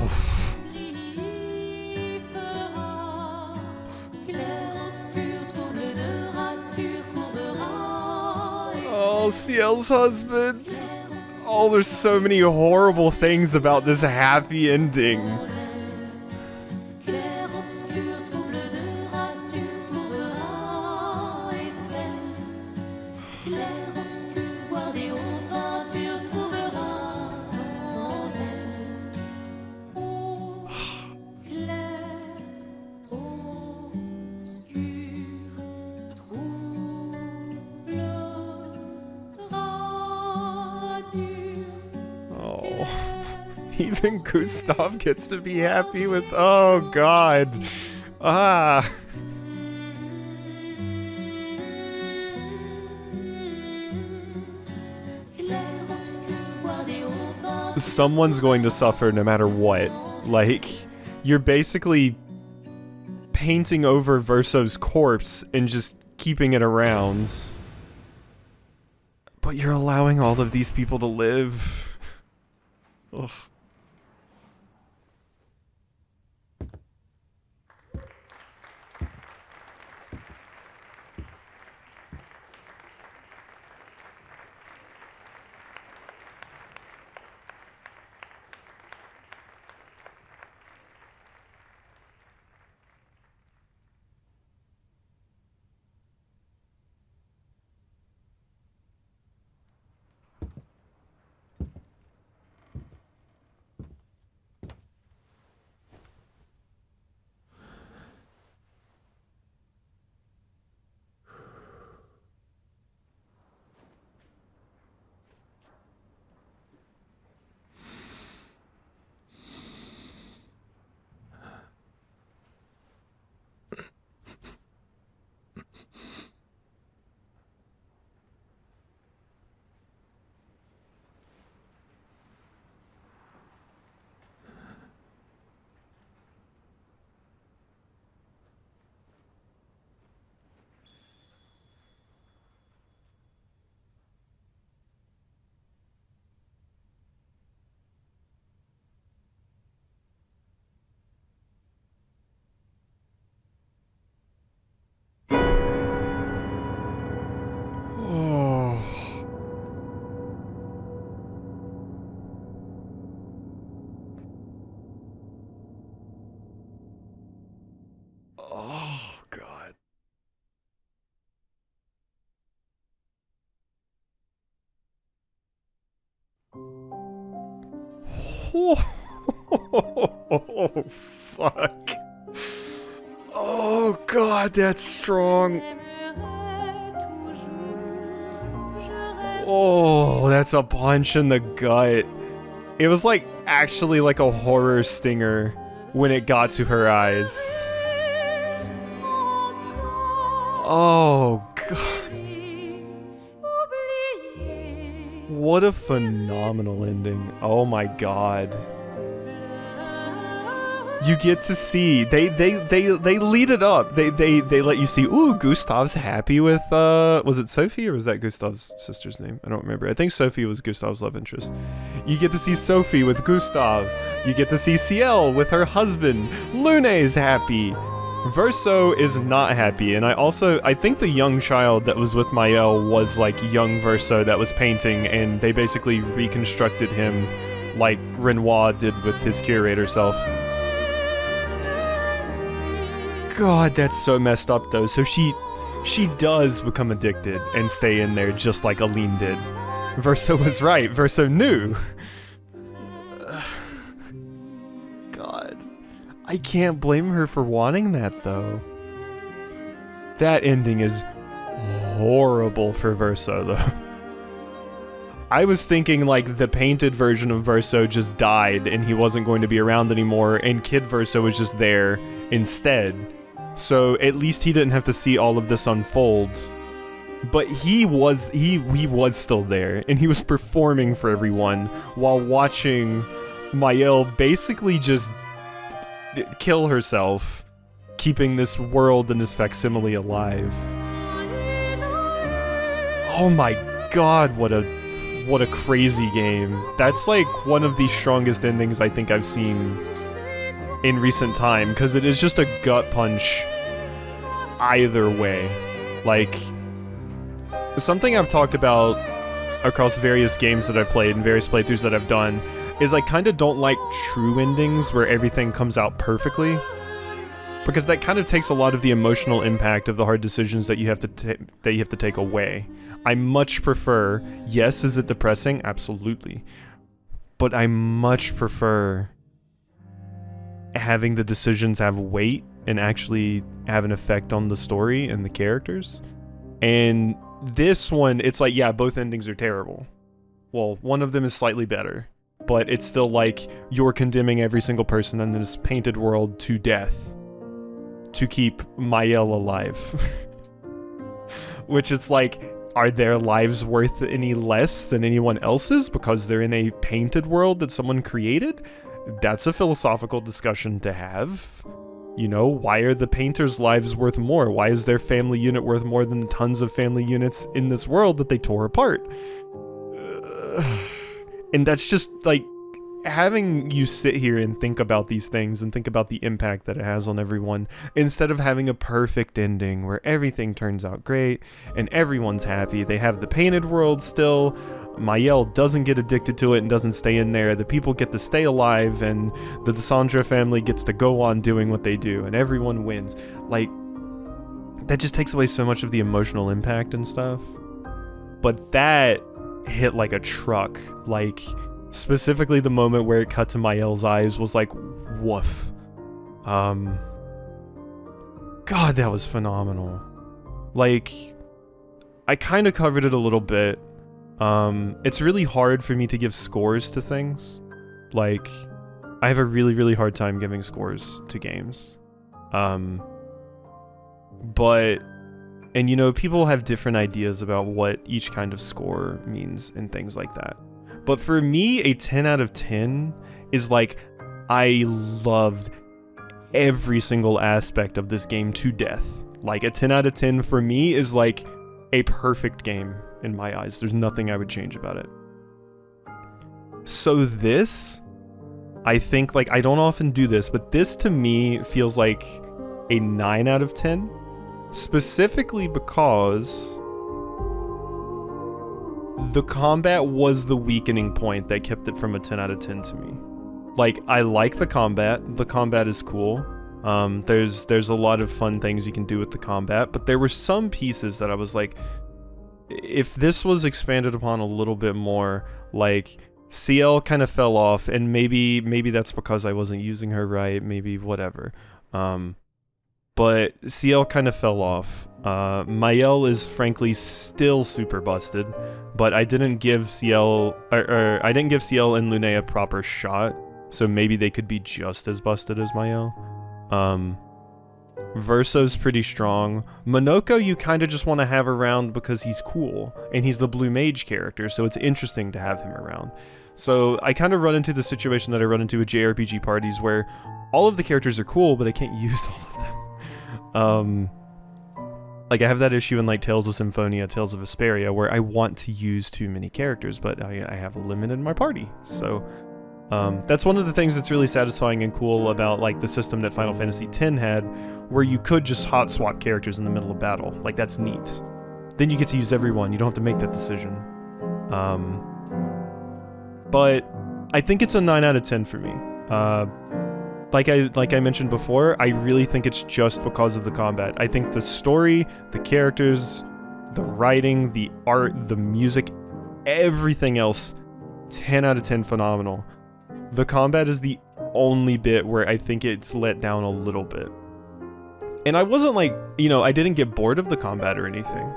Oh, Ciel's husband. Oh, there's so many horrible things about this happy ending. Clair obscur, trouble de rature, couvrera et freine. Clair obscur, guardé aux peintures, trouvera sans elle. Oh, clair obscur, troublera dur. Oh. Even Gustav gets to be happy with. Oh, God. Ah. Someone's going to suffer no matter what. Like, you're basically painting over Verso's corpse and just keeping it around. But you're allowing all of these people to live. Ugh. Oh, God. Oh, fuck. Oh, God, that's strong. Oh, that's a punch in the gut. It was like actually like a horror stinger when it got to her eyes. Oh, God. What a phenomenal ending. Oh my God. You get to see they lead it up. They let you see. Ooh, Gustav's happy with was it Sophie or was that Gustav's sister's name? I don't remember. I think Sophie was Gustav's love interest. You get to see Sophie with Gustav. You get to see Ciel with her husband. Lune's happy. Verso is not happy, and I think the young child that was with Mael was like young Verso that was painting, and they basically reconstructed him like Renoir did with his curator self. God, that's so messed up though. So she does become addicted and stay in there just like Aline did. Verso was right. Verso knew. God. I can't blame her for wanting that though. That ending is horrible for Verso though. I was thinking like the painted version of Verso just died and he wasn't going to be around anymore, and Kid Verso was just there instead. So at least he didn't have to see all of this unfold. But he was still there, and he was performing for everyone while watching Mael basically just kill herself, keeping this world and this facsimile alive. Oh my god, what a crazy game. That's like one of the strongest endings I think I've seen in recent time, because it is just a gut punch either way. Like, something I've talked about across various games that I've played and various playthroughs that I've done is I kind of don't like true endings where everything comes out perfectly, because that kind of takes a lot of the emotional impact of the hard decisions that you have to take away. I much prefer, yes, is it depressing? Absolutely. But I much prefer having the decisions have weight and actually have an effect on the story and the characters. And this one, it's like, yeah, both endings are terrible. Well, one of them is slightly better, but it's still like you're condemning every single person in this painted world to death to keep Mael alive. Which is like, are their lives worth any less than anyone else's because they're in a painted world that someone created? That's a philosophical discussion to have. You know, why are the painters' lives worth more? Why is their family unit worth more than tons of family units in this world that they tore apart? And that's just like, having you sit here and think about these things and think about the impact that it has on everyone, instead of having a perfect ending where everything turns out great and everyone's happy. They have the painted world still. Mael doesn't get addicted to it and doesn't stay in there. The people get to stay alive, and the Desandra family gets to go on doing what they do, and everyone wins. Like, that just takes away so much of the emotional impact and stuff. But that hit like a truck. Like, specifically the moment where it cut to Mael's eyes was like, woof. God, that was phenomenal. Like, I kind of covered it a little bit. It's really hard for me to give scores to things. Like, I have a really, really hard time giving scores to games. But, and you know, people have different ideas about what each kind of score means and things like that. But for me, a 10 out of 10 is like, I loved every single aspect of this game to death. Like, a 10 out of 10 for me is like a perfect game in my eyes. There's nothing I would change about it. So this, I think, like, I don't often do this, but this to me feels like a 9 out of 10. Specifically because the combat was the weakening point that kept it from a 10 out of 10 to me. Like, I like the combat. The combat is cool. There's a lot of fun things you can do with the combat, but there were some pieces that I was like, if this was expanded upon a little bit more, like, Ciel kind of fell off, and maybe that's because I wasn't using her right, maybe whatever. But Ciel kind of fell off. Mael is frankly still super busted, but I didn't give Ciel I didn't give Ciel and Lune a proper shot, so maybe they could be just as busted as Mael. Verso's pretty strong. Monoko you kind of just want to have around because he's cool, and he's the blue mage character, so it's interesting to have him around. So I kind of run into the situation that I run into with JRPG parties where all of the characters are cool, but I can't use all of them. Like I have that issue in like Tales of Symphonia, Tales of Vesperia, where I want to use too many characters, but I have a limit in my party. So that's one of the things that's really satisfying and cool about like the system that Final Fantasy X had, where you could just hot swap characters in the middle of battle. Like that's neat. Then you get to use everyone. You don't have to make that decision. But I think it's a 9 out of 10 for me. Like I mentioned before, I really think it's just because of the combat. I think the story, the characters, the writing, the art, the music, everything else, 10 out of 10 phenomenal. The combat is the only bit where I think it's let down a little bit. And I wasn't like, you know, I didn't get bored of the combat or anything.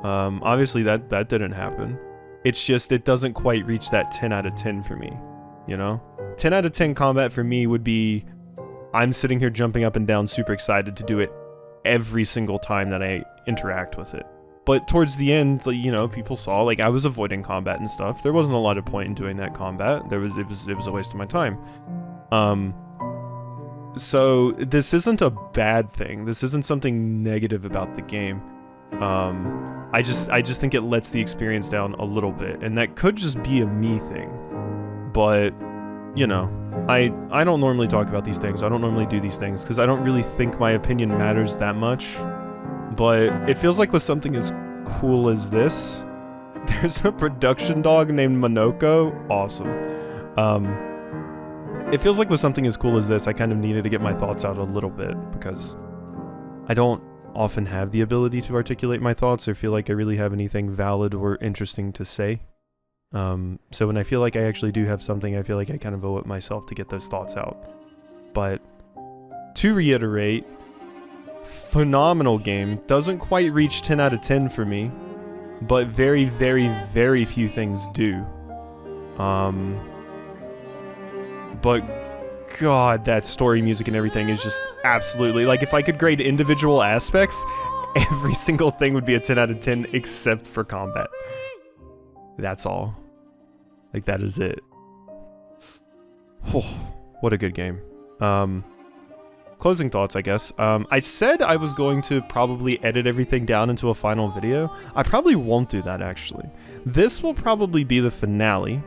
Obviously that didn't happen. It's just, it doesn't quite reach that 10 out of 10 for me, you know? 10 out of 10 combat for me would be, I'm sitting here jumping up and down super excited to do it every single time that I interact with it. But towards the end, you know, people saw, like, I was avoiding combat and stuff. There wasn't a lot of point in doing that combat. It was a waste of my time. So this isn't a bad thing. This isn't something negative about the game. I just think it lets the experience down a little bit, and that could just be a me thing. But, you know, I don't normally talk about these things. I don't normally do these things because I don't really think my opinion matters that much. But it feels like with something as cool as this, there's a production dog named Monoko. Awesome. It feels like with something as cool as this, I kind of needed to get my thoughts out a little bit because I don't often have the ability to articulate my thoughts or feel like I really have anything valid or interesting to say. So when I feel like I actually do have something, I feel like I kind of owe it myself to get those thoughts out. But to reiterate, phenomenal game. Doesn't quite reach 10 out of 10 for me, but very, very, very few things do. But God, that story, music, and everything is just absolutely, like, if I could grade individual aspects, every single thing would be a 10 out of 10 except for combat. That's all. Like, that is it. Oh, what a good game. Closing thoughts, I guess. I said I was going to probably edit everything down into a final video. I probably won't do that, actually. This will probably be the finale.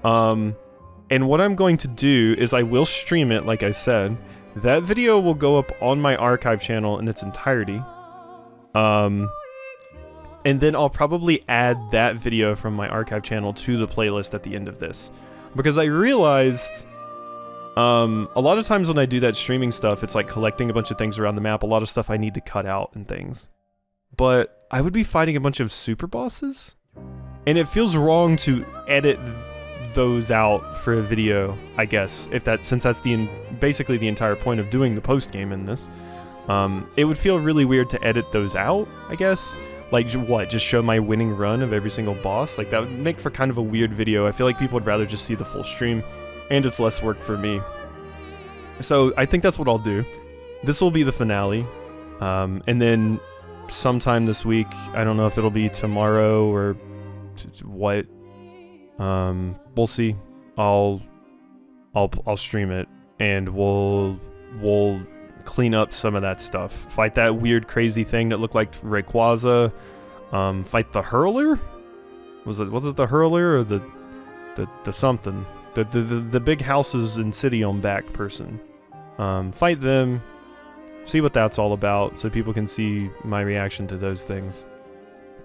And what I'm going to do is I will stream it, like I said. That video will go up on my archive channel in its entirety. And then I'll probably add that video from my archive channel to the playlist at the end of this. Because I realized, a lot of times when I do that streaming stuff, it's like collecting a bunch of things around the map, a lot of stuff I need to cut out and things. But I would be fighting a bunch of super bosses, and it feels wrong to edit those out for a video, I guess, since that's basically the entire point of doing the post game in this. It would feel really weird to edit those out, I guess. Like, what, just show my winning run of every single boss? Like, that would make for kind of a weird video. I feel like people would rather just see the full stream, and it's less work for me. So, I think that's what I'll do. This will be the finale. And then, sometime this week, I don't know if it'll be tomorrow or what. We'll see. I'll stream it, and we'll clean up some of that stuff. Fight that weird, crazy thing that looked like Rayquaza. Fight the Hurler? Was it the Hurler or the something? The big houses and city on back person. Fight them. See what that's all about, so people can see my reaction to those things.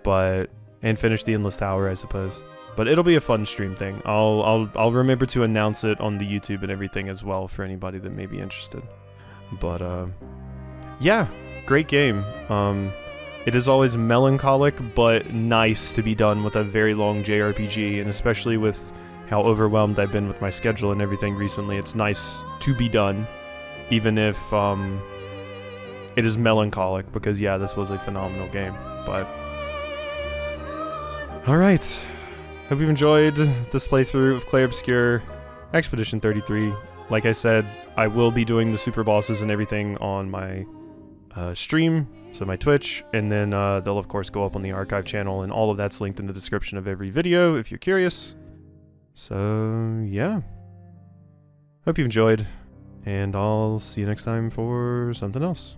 And finish the Endless Tower, I suppose. But it'll be a fun stream thing. I'll remember to announce it on the YouTube and everything as well for anybody that may be interested. But yeah, great game. It is always melancholic but nice to be done with a very long JRPG, and especially with how overwhelmed I've been with my schedule and everything recently, it's nice to be done, even if it is melancholic, because yeah, this was a phenomenal game. But alright, hope you've enjoyed this playthrough of Clair Obscur Expedition 33. Like I said, I will be doing the super bosses and everything on my stream, so my Twitch, and then they'll of course go up on the archive channel, and all of that's linked in the description of every video if you're curious. So, yeah. Hope you enjoyed, and I'll see you next time for something else.